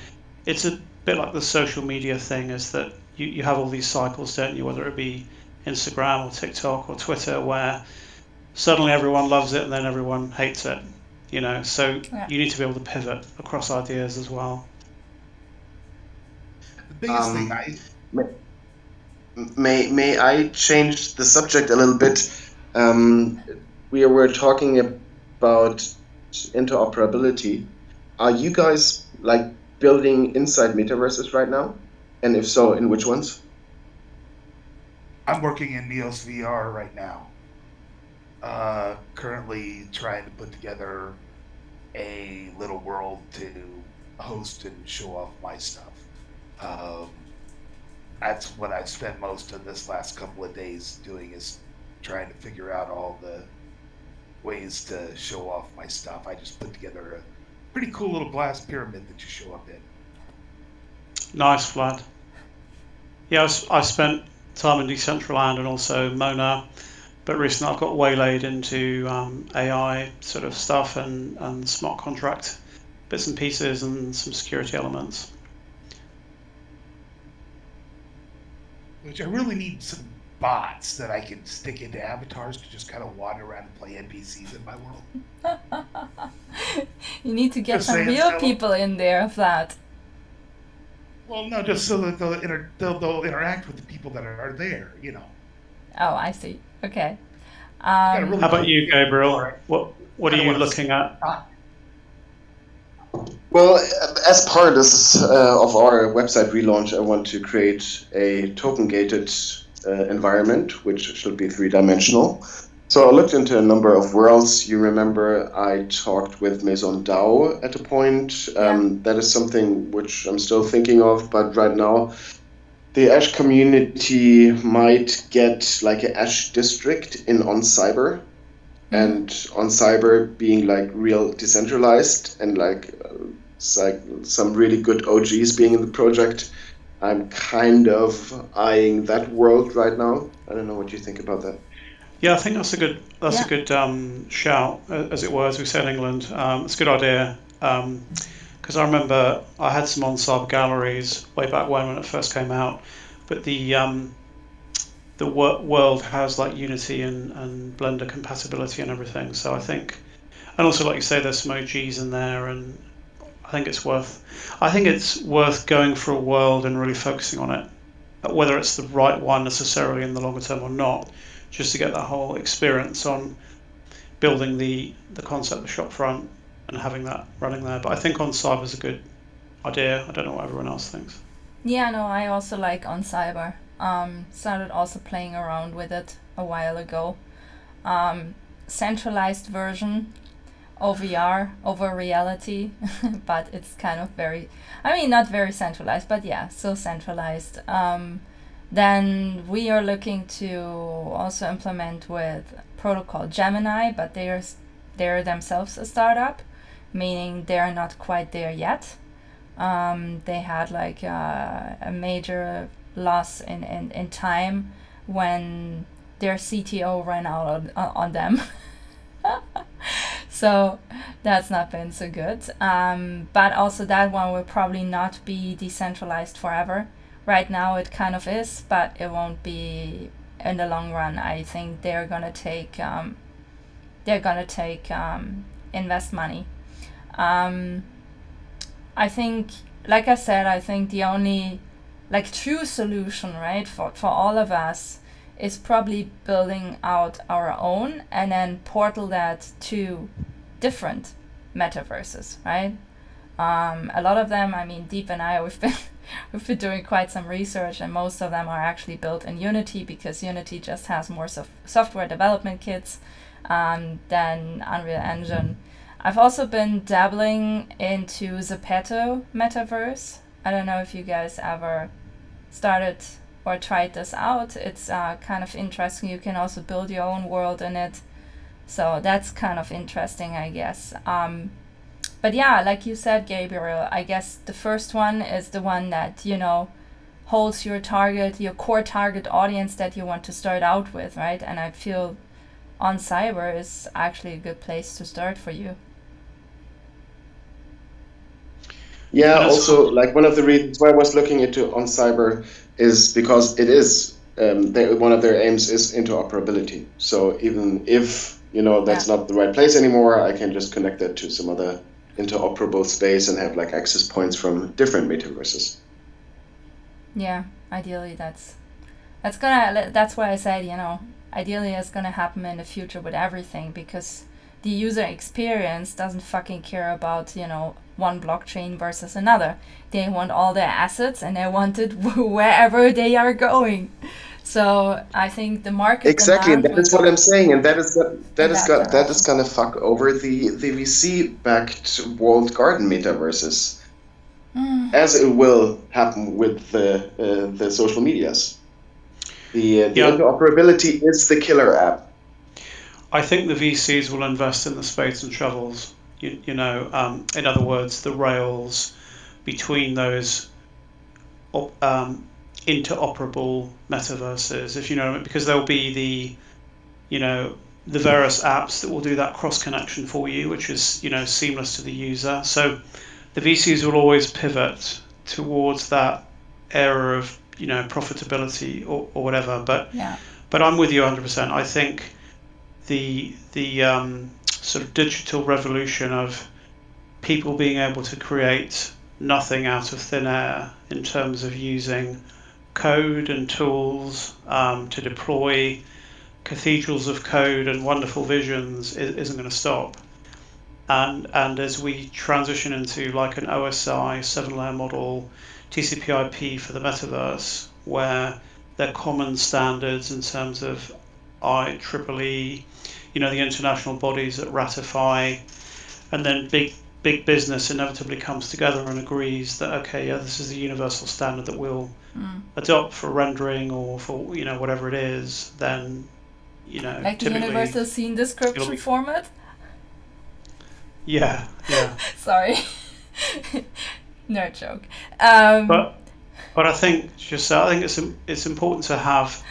It's a bit like the social media thing, is that you have all these cycles, don't you? Whether it be Instagram or TikTok or Twitter, where suddenly everyone loves it and then everyone hates it. So you need to be able to pivot across ideas as well. The biggest thing May I change the subject a little bit? We were talking about interoperability. Are you guys building inside metaverses right now? And if so, in which ones? I'm working in Neos VR right now. Currently trying to put together a little world to host and show off my stuff. That's what I've spent most of this last couple of days doing, is trying to figure out all the ways to show off my stuff. I just put together a pretty cool little glass pyramid that you show up in. Nice, Vlad. Yeah, I've spent time in Decentraland and also Mona, but recently I've got waylaid into AI sort of stuff and smart contract bits and pieces and some security elements. Which I really need some bots that I can stick into avatars to just kind of wander around and play NPCs in my world. You need to get some real people in there, Vlad. Well, no, just so that they'll interact with the people that are there, Oh, I see. Okay. How about you, Gabriel? What are you looking at? Well, as part of this of our website relaunch, I want to create a token-gated environment, which should be 3-dimensional. So I looked into a number of worlds. You remember I talked with Maison DAO at a point. That is something which I'm still thinking of, but right now the Ash community might get like an Ash district in on Cyber, and on Cyber being like real decentralized and like some really good OGs being in the project. I'm kind of eyeing that world right now. I don't know what you think about that. Yeah, I think that's a good shout, as it were, as we say in England. It's a good idea, because I remember I had some on-cyber galleries way back when it first came out, but the world has like Unity and Blender compatibility and everything. So I think, and also like you say, there's some OGs in there, and I think it's worth going for a world and really focusing on it, whether it's the right one necessarily in the longer term or not, just to get that whole experience on building the concept, the shop front, and having that running there. But I think on Cyber is a good idea. I don't know what everyone else thinks. Yeah, no, I also like on Cyber. Started also playing around with it a while ago. Centralized version, OVR, over reality, but it's kind of not very centralized, but yeah, so centralized. Then we are looking to also implement with protocol Gemini, but they're themselves a startup, meaning they're not quite there yet. They had like a major loss in time when their CTO ran out on them. So that's not been so good. But also that one will probably not be decentralized forever. Right now it kind of is, but it won't be in the long run. I think they're gonna take invest money. I think, like I said, I think the only like true solution, right, for all of us is probably building out our own and then portal that to different metaverses, right? A lot of them, I mean, Deep and I, we've been doing quite some research, and most of them are actually built in Unity, because Unity just has more software development kits than Unreal Engine. I've also been dabbling into Zepeto Metaverse. I don't know if you guys ever started or tried this out. It's kind of interesting. You can also build your own world in it. So that's kind of interesting, I guess. But yeah, like you said, Gabriel, I guess the first one is the one that, holds your core target audience that you want to start out with, right? And I feel on Cyber is actually a good place to start for you. Yeah, also, like one of the reasons why I was looking into on Cyber is because it is, one of their aims is interoperability. So even if, that's not the right place anymore, I can just connect that to some other interoperable space and have like access points from different metaverses. Yeah, ideally that's why I said, ideally it's gonna happen in the future with everything, because the user experience doesn't fucking care about, one blockchain versus another. They want all their assets and they want it wherever they are going. So I think the market exactly, and that is what I'm saying, and that is gonna fuck over the VC-backed walled garden metaverses, as it will happen with the social medias. The interoperability is the killer app. I think the VCs will invest in the spades and shovels. In other words, the rails between those interoperable metaverses, if you know, because there'll be the various apps that will do that cross connection for you, which is seamless to the user. So the VCs will always pivot towards that area of profitability or whatever. But I'm with you 100%. I think the sort of digital revolution of people being able to create nothing out of thin air in terms of using code and tools to deploy cathedrals of code and wonderful visions isn't going to stop. And as we transition into like an OSI 7-layer model, TCP/IP for the metaverse, where they're common standards in terms of IEEE, the international bodies that ratify, and then big business inevitably comes together and agrees that, okay, yeah, this is the universal standard that we'll adopt for rendering or for whatever it is, then like the typically universal scene description format. Yeah. Sorry. Nerd joke. But I think it's important to have,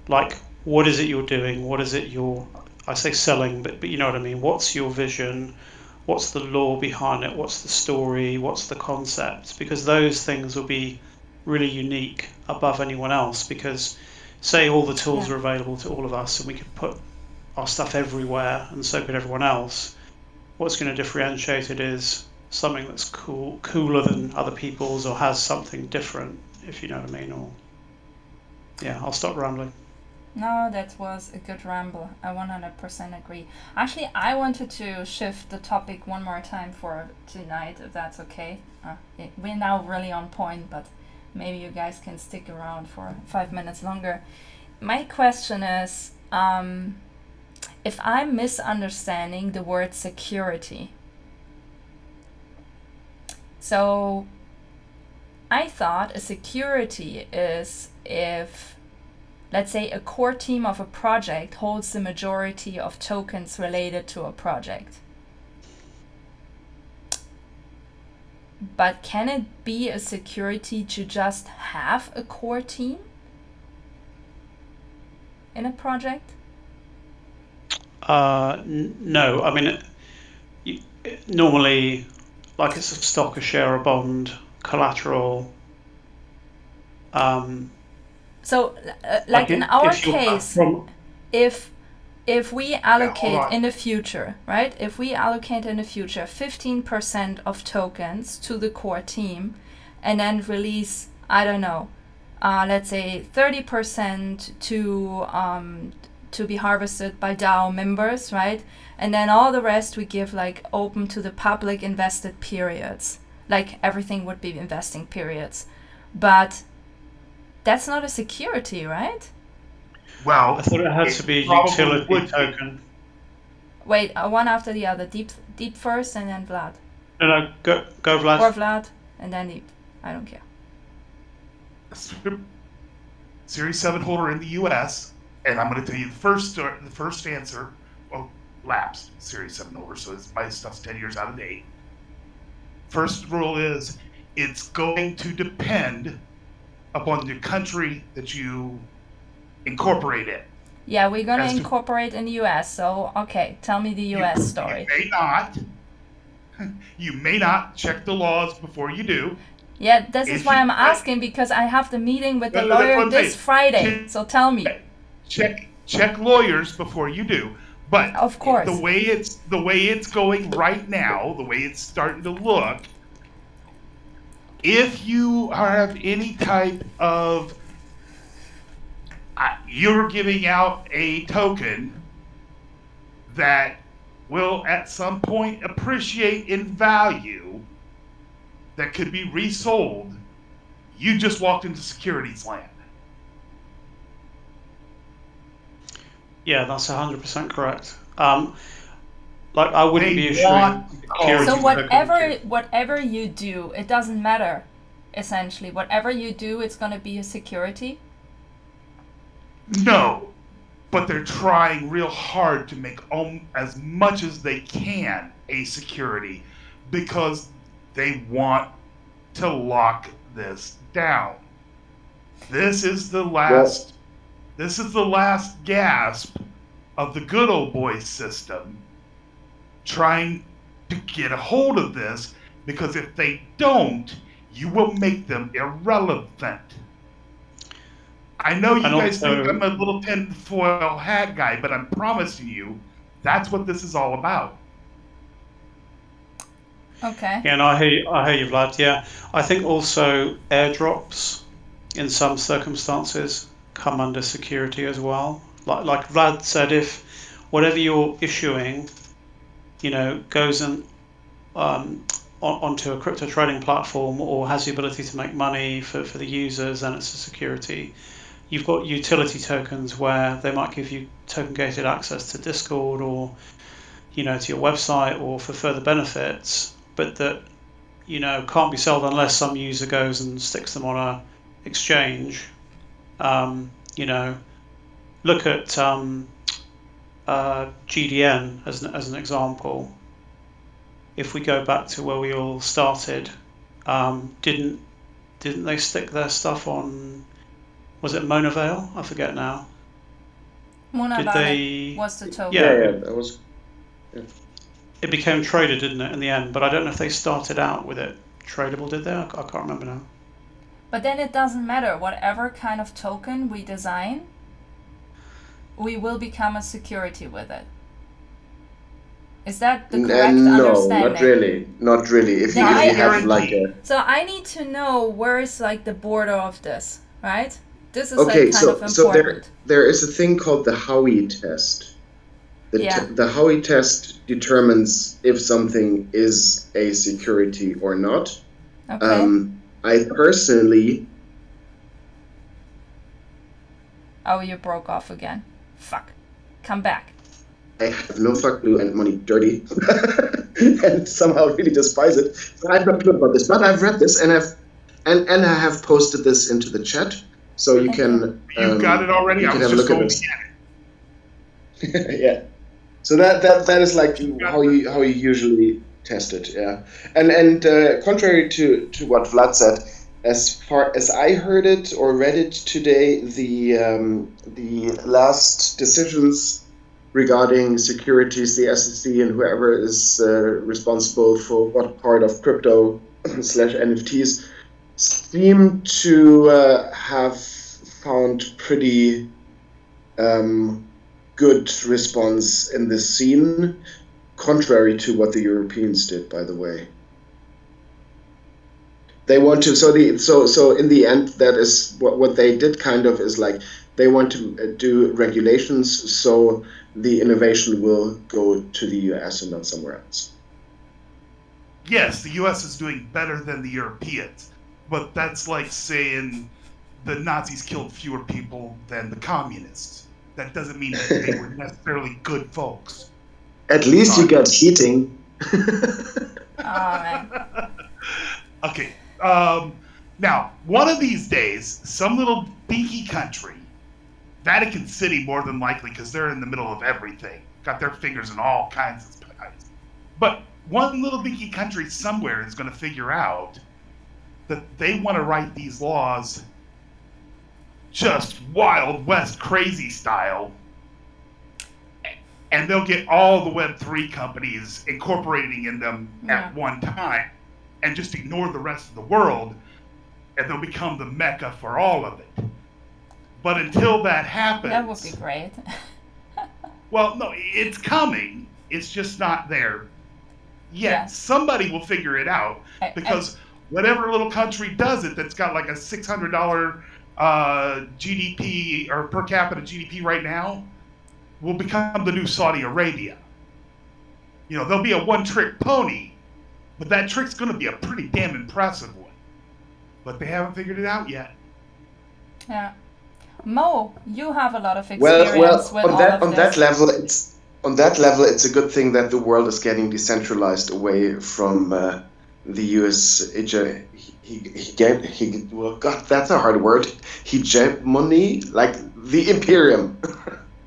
like, what is it you're doing? What is it I say selling, but you know what I mean. What's your vision? What's the lore behind it? What's the story? What's the concept? Because those things will be really unique above anyone else. Because say all the tools are available to all of us and we could put our stuff everywhere, and so could everyone else. What's going to differentiate it is something that's cooler than other people's, or has something different, if you know what I mean. Or I'll stop rambling. No, that was a good ramble. I 100% agree. Actually, I wanted to shift the topic one more time for tonight, if that's okay. We're now really on point, but maybe you guys can stick around for 5 minutes longer. My question is, if I'm misunderstanding the word security. So, I thought a security is if, let's say, a core team of a project holds the majority of tokens related to a project. But can it be a security to just have a core team in a project? No. I mean, normally, like, it's a stock, a share, a bond, collateral. So, like in our case, if we allocate in the future, right? If we allocate in the future 15% of tokens to the core team, and then release, I don't know, let's say 30% to be harvested by DAO members, right? And then all the rest we give like open to the public invested periods. Like everything would be investing periods. But that's not a security, right? Well, I thought it had to be a utility token. Wait, one after the other. Deep first, and then Vlad. No, go Vlad. Or Vlad, and then Deep. I don't care. Series 7 holder in the U.S., and I'm going to tell you the first answer. Well, lapsed Series 7 holder, so my stuff's 10 years out of date. First rule is it's going to depend upon the country that you incorporate in. Yeah, we're going to incorporate in the US, so okay, tell me the US story. You may not check the laws before you do. Yeah, this is why I'm asking, because I have the meeting with the lawyer this Friday, so tell me. Check lawyers before you do. But of course, the way it's going right now, the way it's starting to look, if you have any type of you're giving out a token that will at some point appreciate in value, that could be resold, you just walked into securities land. Yeah, that's 100% correct. Like, I wouldn't be issuing security. So whatever you do, it doesn't matter. Essentially, whatever you do, it's going to be a security. No, but they're trying real hard to make as much as they can a security, because they want to lock this down. This is the last. This is the last gasp of the good old boy system trying to get a hold of this, because if they don't, you will make them irrelevant. I know you guys think I'm a little tinfoil hat guy, but I'm promising you that's what this is all about. Okay. Yeah, and I hear you, Vlad. Yeah, I think also airdrops in some circumstances come under security as well. Like Vlad said, if whatever you're issuing, goes onto a crypto trading platform or has the ability to make money for the users, then it's a security. you've got utility tokens where they might give you token gated access to Discord or, to your website or for further benefits, but that, can't be sold unless some user goes and sticks them on a exchange. Look at GDN as an example. If we go back to where we all started, didn't they stick their stuff on? Was it Monavale? I forget now. Monavale was the token. Yeah, that was. Yeah. It became traded, didn't it, in the end? But I don't know if they started out with it tradable, did they? I can't remember now. But then it doesn't matter. Whatever kind of token we design, we will become a security with it. Is that the correct understanding? No, not really. If you have like a... So I need to know where is like the border of this, right? This is okay, like kind of important. So there is a thing called the Howey test. The Howey test determines if something is a security or not. Okay. I personally... Oh, you broke off again. Fuck. Come back. I have no fuck clue and money dirty and somehow really despise it. So I have no clue about this, but I've read this and I have posted this into the chat, so you can. You got it already. You I can was have a just look going at to this. get it. Yeah. So that is like how you usually test it. Yeah. And contrary to what Vlad said, as far as I heard it or read it today, the last decisions regarding securities, the SEC and whoever is responsible for what part of crypto / NFTs seem to have found pretty good response in this scene, contrary to what the Europeans did, by the way. They want to, so in the end, that is what they did kind of is like, they want to do regulations so the innovation will go to the US and not somewhere else. Yes, the US is doing better than the Europeans, but that's like saying the Nazis killed fewer people than the communists. That doesn't mean that they were necessarily good folks. At least you got heating. Man. Okay. Now, one of these days, some little dinky country, Vatican City more than likely, because they're in the middle of everything, got their fingers in all kinds of pies. But one little dinky country somewhere is going to figure out that they want to write these laws just Wild West crazy style, and they'll get all the Web3 companies incorporating in them at one time and just ignore the rest of the world, and they'll become the mecca for all of it. But until that happens... That would be great. Well, no, it's coming. It's just not there yet. Yeah. Somebody will figure it out, because whatever little country does it that's got like a $600 GDP or per capita GDP right now will become the new Saudi Arabia. There'll be a one-trick pony, but that trick's going to be a pretty damn impressive one. But they haven't figured it out yet. Yeah. Mo, you have a lot of experience with all of this. On that level, it's a good thing that the world is getting decentralized away from the US. Well, God, that's a hard word. Hegemony, like the Imperium.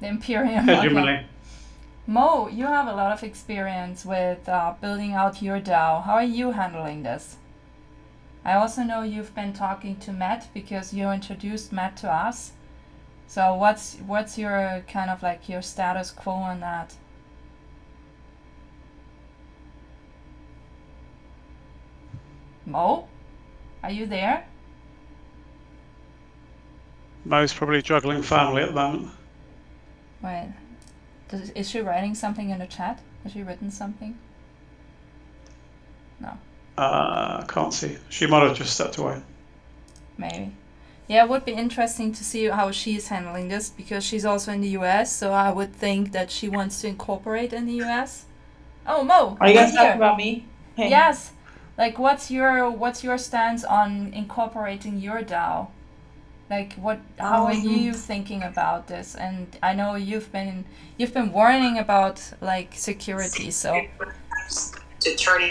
The Imperium. Hegemony. Mo, you have a lot of experience with building out your DAO. How are you handling this? I also know you've been talking to Matt because you introduced Matt to us. So what's your kind of like your status quo on that? Mo, are you there? Mo's probably juggling family at the moment. Wait, is she writing something in the chat? Has she written something? No. Can't see. She might have just stepped away. Maybe. Yeah, it would be interesting to see how she's handling this because she's also in the US, so I would think that she wants to incorporate in the US. Oh, Mo, are you guys talking about me? Hey. Yes. Like, what's your stance on incorporating your DAO? Like, what? How are you thinking about this? And I know you've been warning about like security. So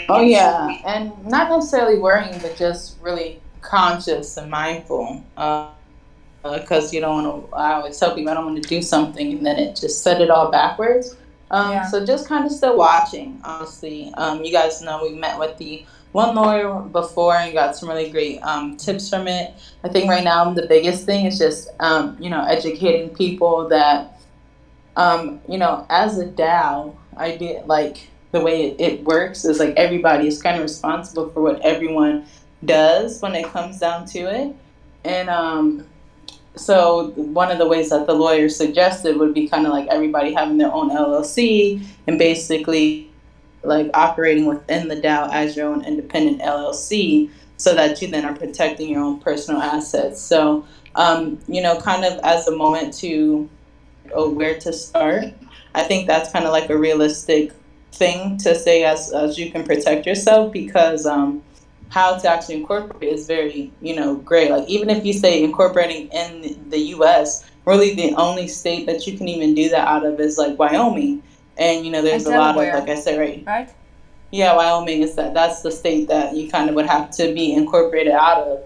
Oh yeah, and not necessarily worrying, but just really conscious and mindful. Because you don't want to. I always tell people I don't want to do something and then it just set it all backwards. yeah, So just kind of still watching. Honestly, you guys know we met with the one lawyer before and got some really great tips from it. I think right now the biggest thing is just educating people that as a DAO, I did like the way it works is like everybody is kind of responsible for what everyone does when it comes down to it. And so one of the ways that the lawyer suggested would be kind of like everybody having their own LLC and basically like operating within the DAO as your own independent LLC so that you then are protecting your own personal assets. So, kind of as a moment to where to start. I think that's kind of like a realistic thing to say as you can protect yourself because how to actually incorporate is very great. Like even if you say incorporating in the U.S., really the only state that you can even do that out of is like Wyoming, and and there's a lot of Delaware, like I said right? yeah, Wyoming is that's the state that you kind of would have to be incorporated out of.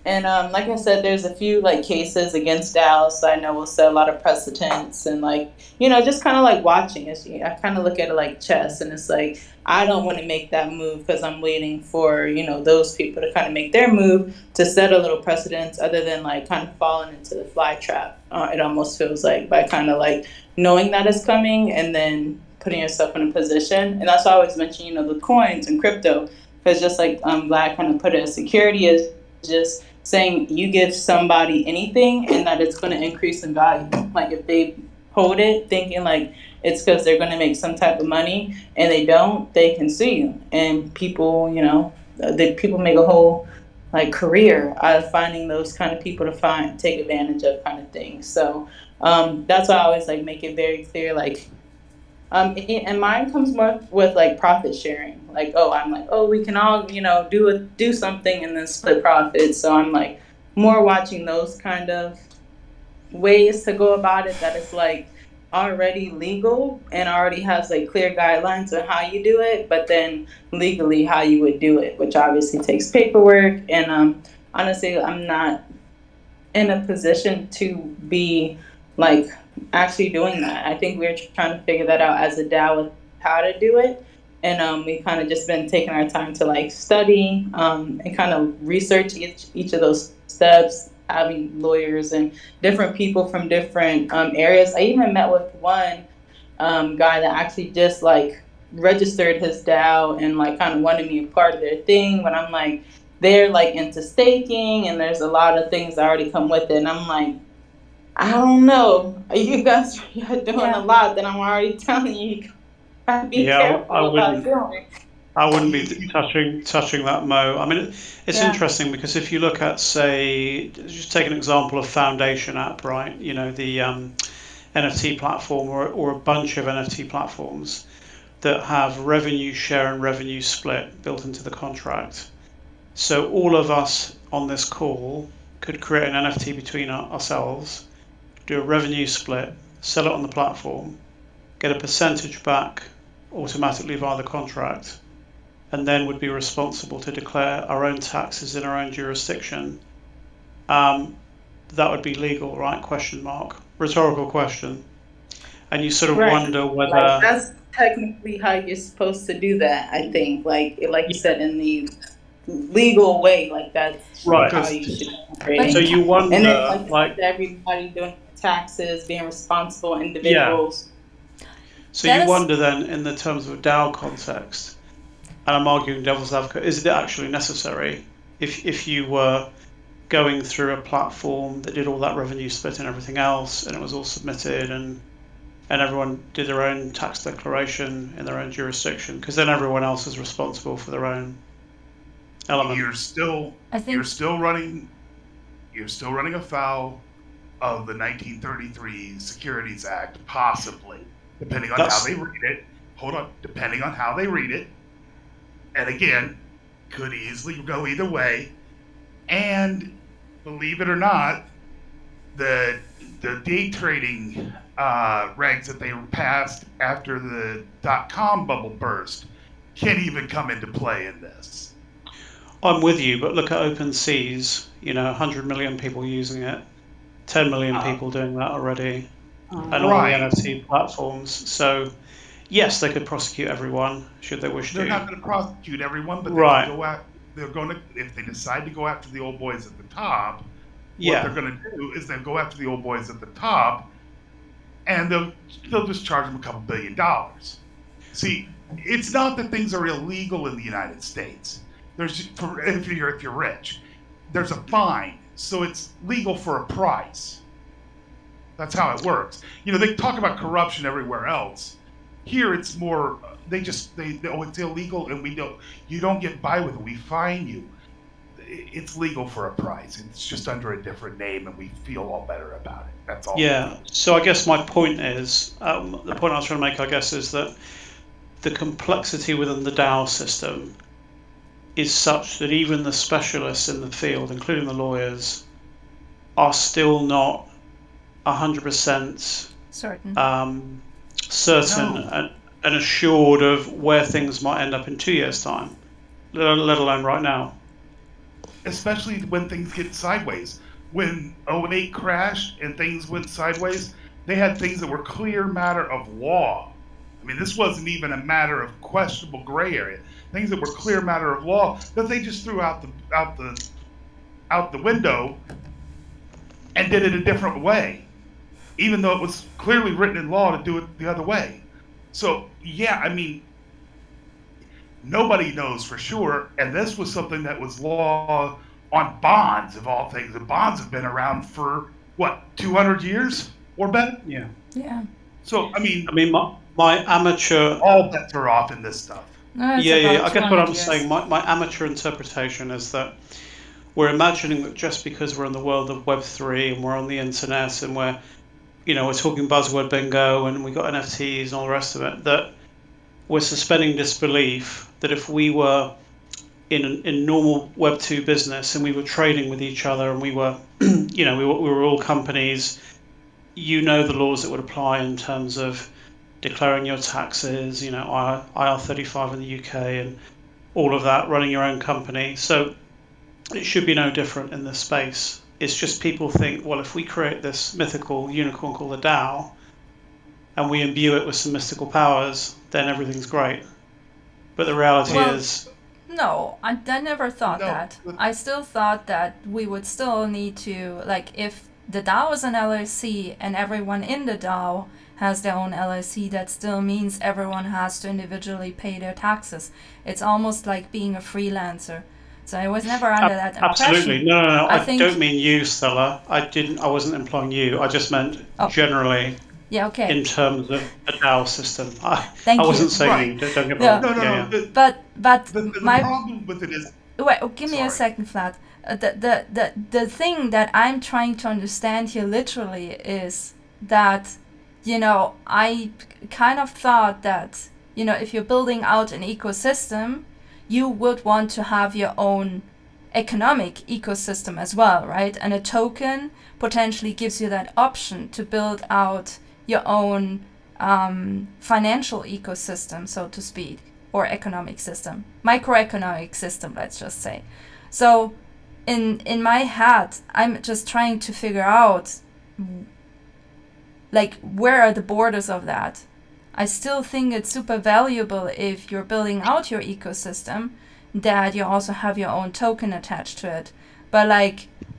And like I said, there's a few like cases against Dallas that I know will set a lot of precedents and like just kind of like watching it. I kind of look at it like chess, and it's like I don't want to make that move because I'm waiting for those people to kind of make their move to set a little precedence, other than like kind of falling into the fly trap. It almost feels like by kind of like knowing that it's coming and then putting yourself in a position. And that's why I always mention the coins and crypto because just like Vlad kind of put it, security is just saying you give somebody anything and that it's going to increase in value. Like if they hold it thinking like it's because they're going to make some type of money and they don't, they can sue you. And people, people make a whole like career out of finding those kind of people to take advantage of kind of things. So that's why I always like make it very clear, like and mine comes more with like profit sharing. Like, I'm like, we can all, do something and then split profits. So I'm like more watching those kind of ways to go about it that it's like already legal and already has like clear guidelines on how you do it, but then legally how you would do it, which obviously takes paperwork. And honestly, I'm not in a position to be like actually doing that. I think we're trying to figure that out as a DAO with how to do it. And we kind of just been taking our time to like study and kind of research each of those steps, having lawyers and different people from different areas. I even met with one guy that actually just like registered his DAO and like kind of wanted me a part of their thing. But I'm like, they're like into staking and there's a lot of things that already come with it. And I'm like, I don't know. You guys are doing a lot that I'm already telling you gotta be careful about doing. I wouldn't be touching that, Mo. I mean, it's interesting because if you look at, say, just take an example of Foundation app, right? The NFT platform or a bunch of NFT platforms that have revenue share and revenue split built into the contract. So all of us on this call could create an NFT between ourselves, do a revenue split, sell it on the platform, get a percentage back automatically via the contract, and then would be responsible to declare our own taxes in our own jurisdiction. That would be legal, right? Question mark. Rhetorical question. And you sort of wonder whether... Like, that's technically how you're supposed to do that, I think. Like you said, in the legal way, like that's right. How you should operate. So you wonder, and then like everybody doing taxes, being responsible individuals. Yeah. So you wonder then, in the terms of a DAO context, and I'm arguing devil's advocate, is it actually necessary if you were going through a platform that did all that revenue split and everything else, and it was all submitted, and everyone did their own tax declaration in their own jurisdiction, because then everyone else is responsible for their own element. You're still running afoul of the 1933 Securities Act, possibly, depending on how they read it. Hold on, depending on how they read it, and again, could easily go either way. And believe it or not, the day trading regs that they passed after the .com bubble burst can't even come into play in this. I'm with you, but look at OpenSeas. 100 million people using it, 10 million people doing that already, and all the Right. NFT platforms. So, yes, they could prosecute everyone should they wish They're to. not going to prosecute everyone, but Right. they're going to, if they decide to go after the old boys at the top, Yeah. what they're going to do is they'll go after the old boys at the top, and they'll just charge them a couple $1 billion. See, it's not that things are illegal in the United States. If you're rich, there's a fine, so it's legal for a price. That's how it works. They talk about corruption everywhere else. Here, it's more it's illegal, and you don't get by with it. We fine you. It's legal for a price. It's just under a different name, and we feel all better about it. That's all. Yeah. So I guess my point is, the point I was trying to make, I guess, is that the complexity within the DAO system is such that even the specialists in the field, including the lawyers, are still not 100% Certain. certain and assured of where things might end up in 2 years' time, let alone right now. Especially when things get sideways. When 2008 crashed and things went sideways, they had things that were clear matter of law. I mean, this wasn't even a matter of questionable gray area. Things that were clear matter of law that they just threw out the window and did it a different way, even though it was clearly written in law to do it the other way. So, yeah, I mean, nobody knows for sure, and this was something that was law on bonds, of all things. And bonds have been around for, 200 years or better? Yeah. Yeah. So, I mean, my amateur... all bets are off in this stuff. No, it's Yeah. about I guess what 200 I'm years. saying, my amateur interpretation is that we're imagining that just because we're in the world of Web3 and we're on the internet and we're talking buzzword bingo and we got NFTs and all the rest of it, that we're suspending disbelief that if we were in normal Web2 business and we were trading with each other and we were, we were all companies, the laws that would apply in terms of declaring your taxes, IR35 in the UK and all of that, running your own company. So it should be no different in this space. It's just people think, well, if we create this mythical unicorn called a DAO and we imbue it with some mystical powers, then everything's great. But the reality is... No, I never thought No, that. but- I still thought that we would still need to, if the DAO is an LLC and everyone in the DAO has their own LLC, that still means everyone has to individually pay their taxes. It's almost like being a freelancer. So I was never under that impression. Absolutely. No. I think- don't mean you, Stella. I wasn't implying you. I just meant generally Yeah, okay. in terms of a DAO system. Thank I you. wasn't saying Right. you. Don't get me Yeah. wrong. No. Yeah. But The my problem with it is, wait, give me a Sorry. second, Flat. The thing that I'm trying to understand here literally is that, I kind of thought that, if you're building out an ecosystem, you would want to have your own economic ecosystem as well, right? And a token potentially gives you that option to build out your own financial ecosystem, so to speak, or economic system, microeconomic system, let's just say. So in my head, I'm just trying to figure out where are the borders of that. I still think it's super valuable if you're building out your ecosystem that you also have your own token attached to it. But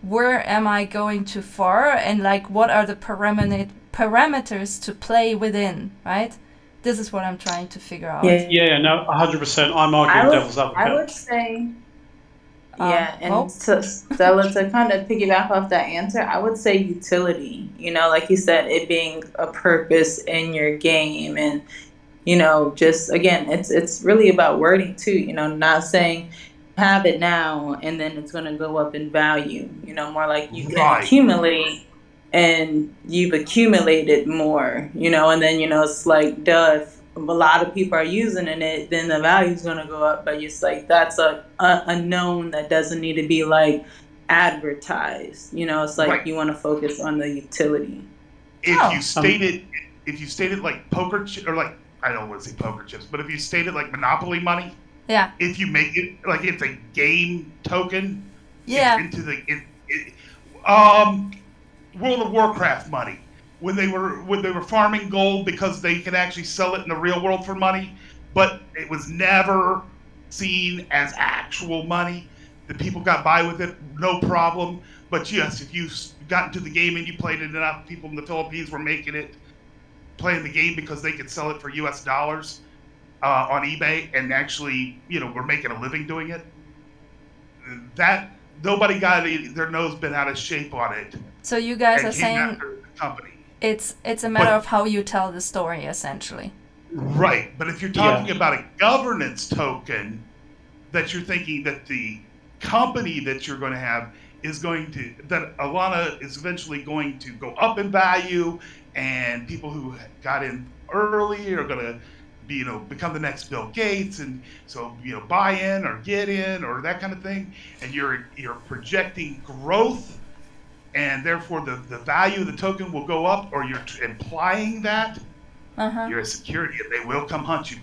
where am I going too far, and what are the parameters to play within, right? This is what I'm trying to figure out. Yeah, no, 100%. I'm arguing devil's advocate. I would say, and Hope? Stella, to kind of piggyback off that answer, I would say utility. Like you said, it being a purpose in your game, and just again, it's really about wording too. Not saying have it now and then it's going to go up in value. More like you can Right. accumulate, and you've accumulated more. And then it's like, duh, if a lot of people are using it, then the value is going to go up. But it's that's a known that doesn't need to be advertised. It's like Right. you want to focus on the utility. If you state it like or like, I don't want to say poker chips, but if you state it like Monopoly money, Yeah. if you make it like it's a game token, Yeah. it's into World of Warcraft money. When they were farming gold because they could actually sell it in the real world for money, but it was never seen as actual money. The people got by with it, no problem. But yes, if you got into the game and you played it enough, people in the Philippines were making it, playing the game because they could sell it for US dollars on eBay, and actually, were making a living doing it. That nobody got their nose bent out of shape on it. So you guys and are came saying after the company. it's a matter of how you tell the story, essentially. Right, but if you're talking about a governance token, that you're thinking that the company that you're going to have that Alana is eventually going to go up in value, and people who got in early are going to become the next Bill Gates, and so buy in or get in or that kind of thing, and you're projecting growth, and therefore the value of the token will go up, or you're implying that you're a security and they will come hunt you.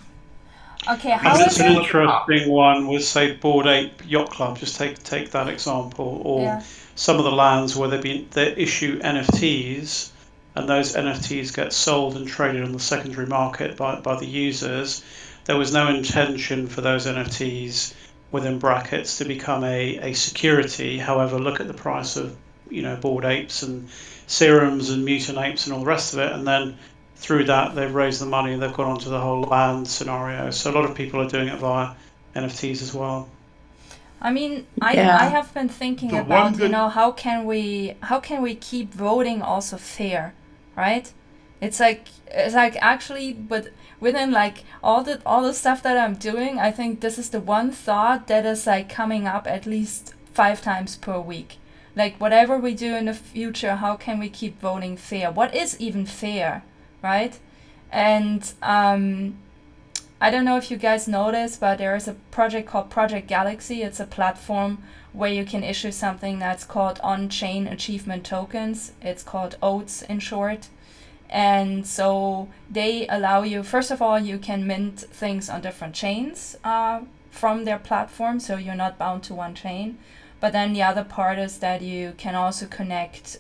Okay, how is it's an interesting one with, say, Bored Ape Yacht Club. Just take that example, or some of the lands where they issue NFTs, and those NFTs get sold and traded on the secondary market by the users. There was no intention for those NFTs, within brackets, to become a security. However, look at the price of Bored Apes and serums and mutant apes and all the rest of it, and then through that they've raised the money and they've gone onto the whole land scenario. So a lot of people are doing it via NFTs as well. I mean, I have been thinking about how can we keep voting also fair, right? It's like actually, but within like all the stuff that I'm doing, I think this is the one thought that is like coming up at least 5 times per week. Like whatever we do in the future, how can we keep voting fair? What is even fair, right? And I don't know if you guys noticed, but there is a project called Project Galaxy. It's a platform where you can issue something that's called on-chain achievement tokens. It's called OATs in short. And so they allow you, first of all, you can mint things on different chains from their platform, so you're not bound to one chain. But then the other part is that you can also connect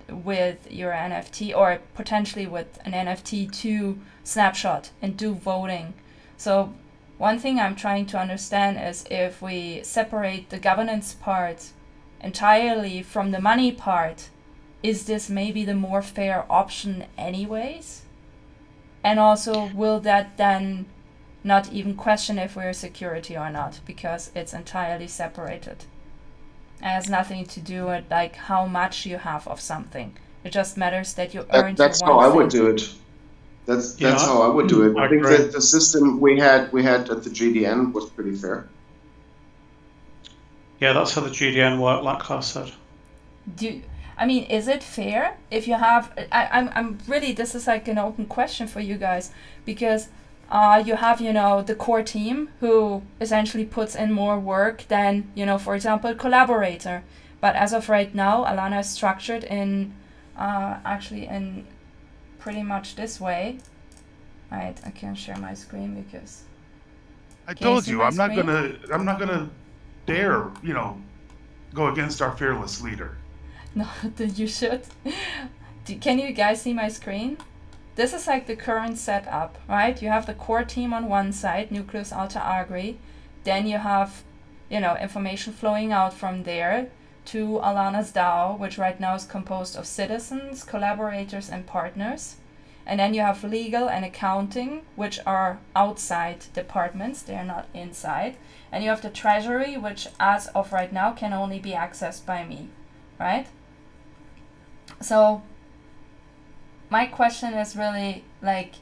with your NFT, or potentially with an NFT to Snapshot and do voting. So one thing I'm trying to understand is if we separate the governance part entirely from the money part, is this maybe the more fair option anyways? And also, will that then not even question if we're security or not, because it's entirely separated? It has nothing to do with like how much you have of something. It just matters that you earned your one That's how I would do it. That's how I would do it. I think that the system we had at the GDN was pretty fair. Yeah, that's how the GDN worked, like Klaus said. I mean, is it fair if you have? I'm really. This is like an open question for you guys, because you have the core team who essentially puts in more work than for example, a collaborator. But as of right now, Alana is structured in actually in pretty much this way. Right, I can't share my screen because I told you I'm not gonna dare go against our fearless leader. No, you should. Can you guys see my screen? This is like the current setup, right? You have the core team on one side, Nucleus Alter Agri. Then you have, information flowing out from there to Alana's DAO, which right now is composed of citizens, collaborators, and partners. And then you have legal and accounting, which are outside departments. They're not inside. And you have the treasury, which as of right now can only be accessed by me, right? So my question is really like,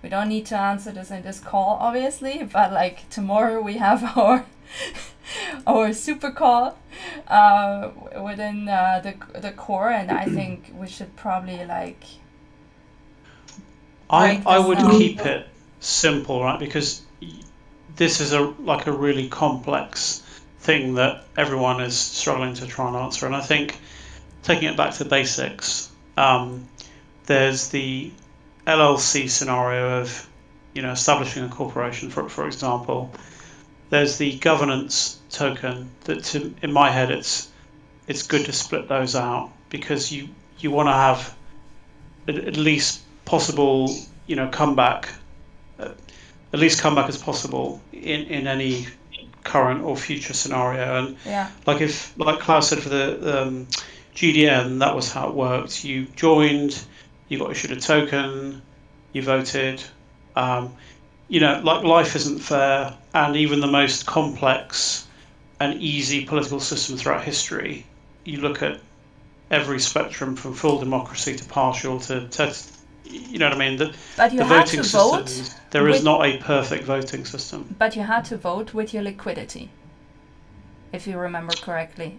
we don't need to answer this in this call, obviously, but like tomorrow we have our super call within the core, and I think we should probably like. I would keep it simple, right? Because this is a really complex thing that everyone is struggling to try and answer. And I think taking it back to basics, there's the LLC scenario of establishing a corporation, for example. There's the governance token that, in my head, it's good to split those out, because you want to have at least possible comeback, at least comeback as possible in any current or future scenario. And Yeah. like Klaus said, for the GDN, that was how it worked. You joined, you got issued a token, you voted. Life isn't fair, and even the most complex and easy political system throughout history, you look at every spectrum from full democracy to partial to you know what I mean? But you The had voting to vote. systems, there is not a perfect voting system. But you had to vote with your liquidity, if you remember correctly.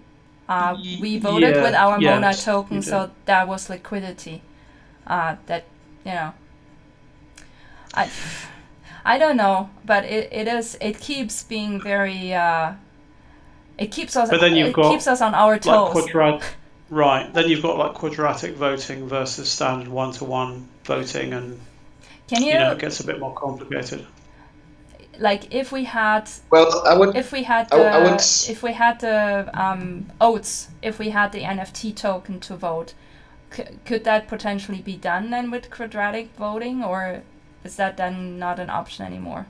We voted with our Mona token, so that was liquidity. That I don't know, but it keeps being very. It keeps us. But then keeps us on our toes. Right. Then you've got quadratic voting versus standard 1-to-1 voting, and it gets a bit more complicated. Like if we had. Well, If we had the oats, if we had the NFT token to vote, could that potentially be done then with quadratic voting, or is that then not an option anymore?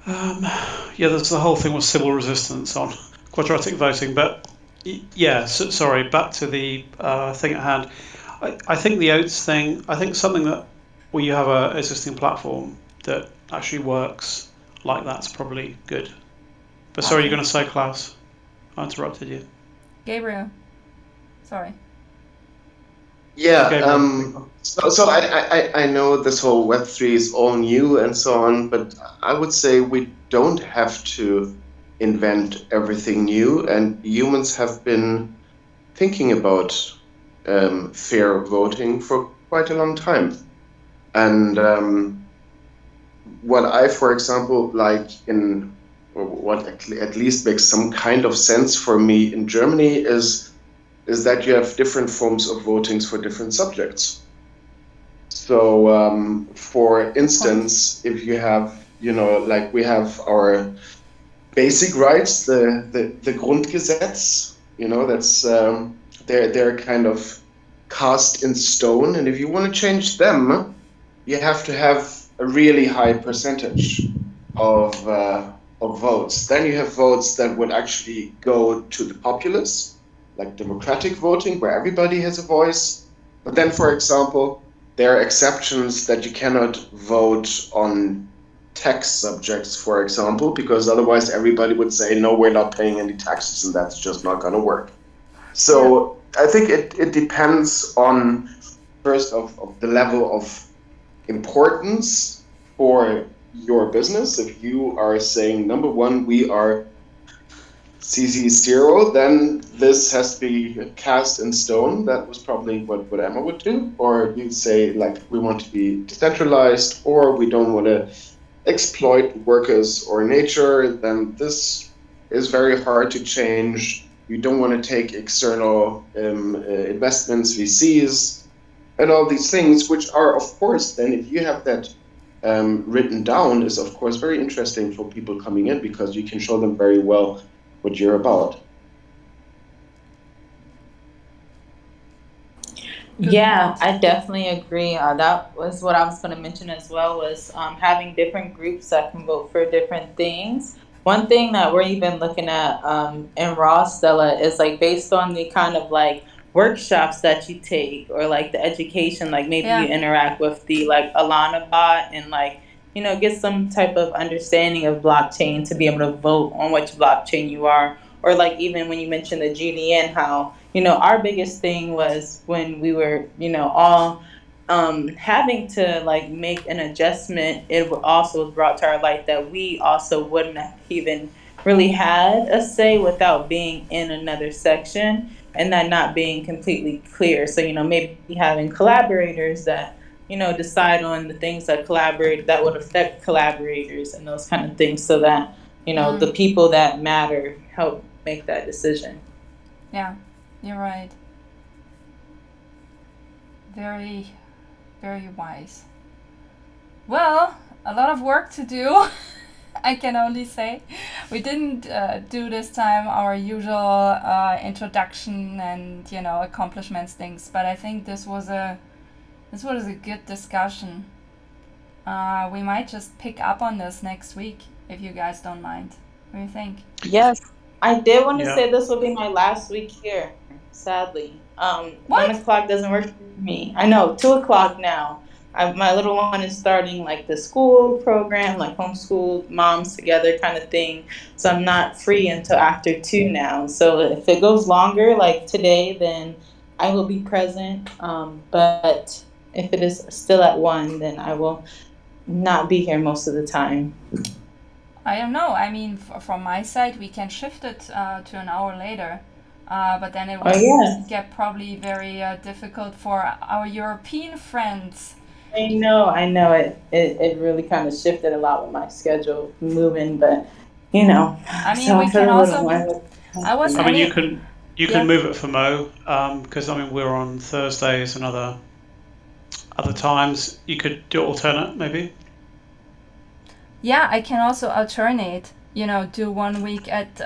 There's the whole thing with civil resistance on quadratic voting, but sorry, back to the thing at hand. I think the oats thing, I think something that where you have an existing platform that actually works like that's probably good. But sorry, you're going to say, Klaus? I interrupted you. Gabriel. Sorry. Yeah, so I know this whole Web3 is all new and so on, but I would say we don't have to invent everything new, and humans have been thinking about fair voting for quite a long time. And what I, for example, like what at least makes some kind of sense for me in Germany is that you have different forms of votings for different subjects. So, for instance, if you have, like we have our basic rights, the Grundgesetz, that's they're kind of cast in stone, and if you want to change them, you have to have a really high percentage of votes. Then you have votes that would actually go to the populace, like democratic voting, where everybody has a voice. But then, for example, there are exceptions that you cannot vote on tax subjects, for example, because otherwise everybody would say, no, we're not paying any taxes, and that's just not going to work. So I think it depends on, first, of the level of importance for your business. If you are saying, number one, we are CC0, then this has to be cast in stone. That was probably what Emma would do. Or you'd say, like, we want to be decentralized, or we don't want to exploit workers or nature. Then this is very hard to change. You don't want to take external investments, VCs, and all these things, which are, of course, then if you have that written down, is, of course, very interesting for people coming in, because you can show them very well what you're about. Yeah, I definitely agree. That was what I was going to mention as well, was having different groups that can vote for different things. One thing that we're even looking at in Raw, Stella, is like based on the kind of like workshops that you take, or like the education, like maybe you interact with the like Alana bot and like, get some type of understanding of blockchain to be able to vote on which blockchain you are. Or like even when you mentioned the GDN, how, our biggest thing was when we were, all having to like make an adjustment, it also was brought to our light that we also wouldn't have even really had a say without being in another section, and that not being completely clear. So, maybe having collaborators that, decide on the things that would affect collaborators and those kind of things, so that the people that matter help make that decision. Yeah, you're right. Very, very wise. Well, a lot of work to do. I can only say we didn't do this time our usual introduction and accomplishments things, but I think this was a good discussion. We might just pick up on this next week if you guys don't mind. What do you think? Yes, I did want to Yeah. say this will be my last week here. Sadly, What? 1 o'clock doesn't work for me. I know 2 o'clock now. My little one is starting like the school program, like homeschool moms together kind of thing. So I'm not free until after 2 now. So if it goes longer, like today, then I will be present. But if it is still at 1, then I will not be here most of the time. I don't know. I mean, from my side, we can shift it to an hour later. But then it will get probably very difficult for our European friends. I know. It really kind of shifted a lot with my schedule moving, but I mean, we can also. I mean, you can move it for Mo, because I mean we're on Thursdays and other times. You could do it alternate, maybe. Yeah, I can also alternate. Do 1 week at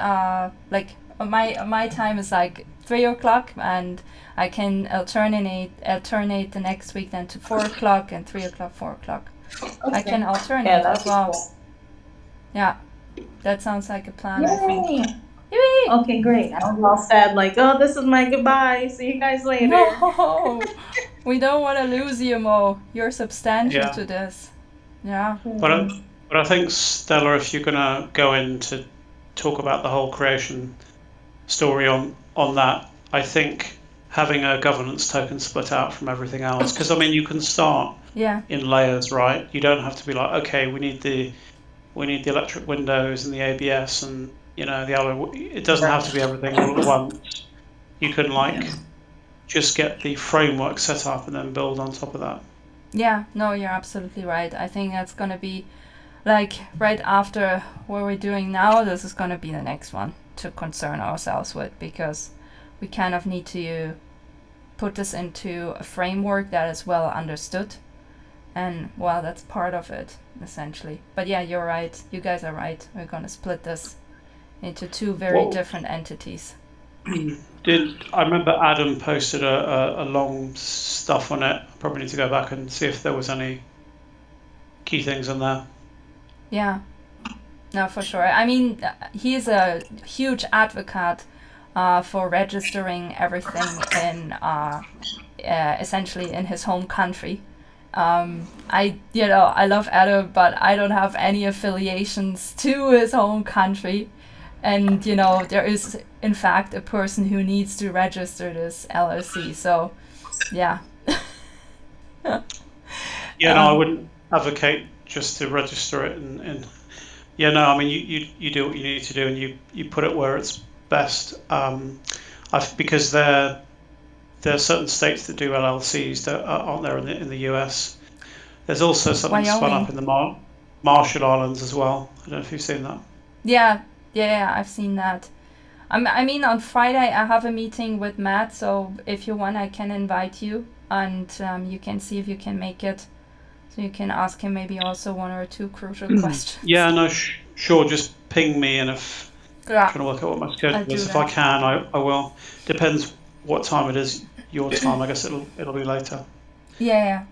like my time is like 3 o'clock, and I can alternate the next week then to 4 o'clock and 3 o'clock, 4 o'clock. Okay. I can alternate as well. Cool. Yeah, that sounds like a plan. Yay! I think. Yay! Okay, great. I was all sad, like, oh, this is my goodbye. See you guys later. No, we don't want to lose you, Mo. You're substantial to this. Yeah. But I think, Stella, if you're gonna go in to talk about the whole creation story on that, I think having a governance token split out from everything else, because I mean you can start in layers, right? You don't have to be like, okay, we need the electric windows and the ABS and the other. It doesn't have to be everything all at once. You can just get the framework set up and then build on top of that. Yeah, no, you're absolutely right. I think that's gonna be like right after what we're doing now. This is gonna be the next one to concern ourselves with, because we kind of need to put this into a framework that is well understood, and well, that's part of it essentially. But yeah, you're right, you guys are right, we're gonna split this into 2 very different entities. I remember Adam posted a long stuff on it. Probably need to go back and see if there was any key things in there. Yeah, no, for sure. I mean, he's a huge advocate for registering everything in essentially in his home country. I love Adam, but I don't have any affiliations to his home country, and there is in fact a person who needs to register this LLC. So, yeah. I wouldn't advocate just to register it and I mean you do what you need to do, and you put it where it's best. Because there are certain states that do LLCs that aren't there in the US. There's also something spun up in the Marshall Islands as well. I don't know if you've seen that. Yeah, I've seen that. I mean, on Friday I have a meeting with Matt, so if you want, I can invite you, and you can see if you can make it. So you can ask him maybe also 1 or 2 crucial questions. Yeah, no, sure. Just ping me, and if I'm trying to work out what my schedule is, if I can, I will. Depends what time it is. Your time, I guess it'll be later. Yeah,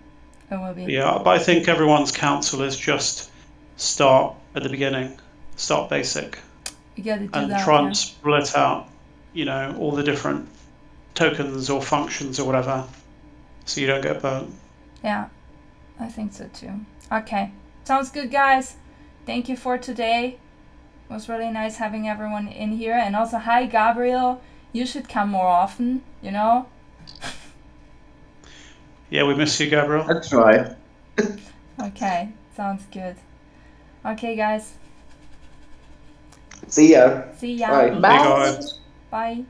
it will be. Yeah, but I think everyone's counsel is just start at the beginning, start basic. You gotta do and that, try and split out, all the different tokens or functions or whatever, so you don't get burnt. Yeah, I think so too. Okay, sounds good, guys. Thank you for today. It was really nice having everyone in here, and also hi, Gabriel. You should come more often. Yeah, we miss you, Gabriel. That's right. Okay, sounds good. Okay, guys. See ya. See ya. Bye. Bye. Bye, guys. Bye.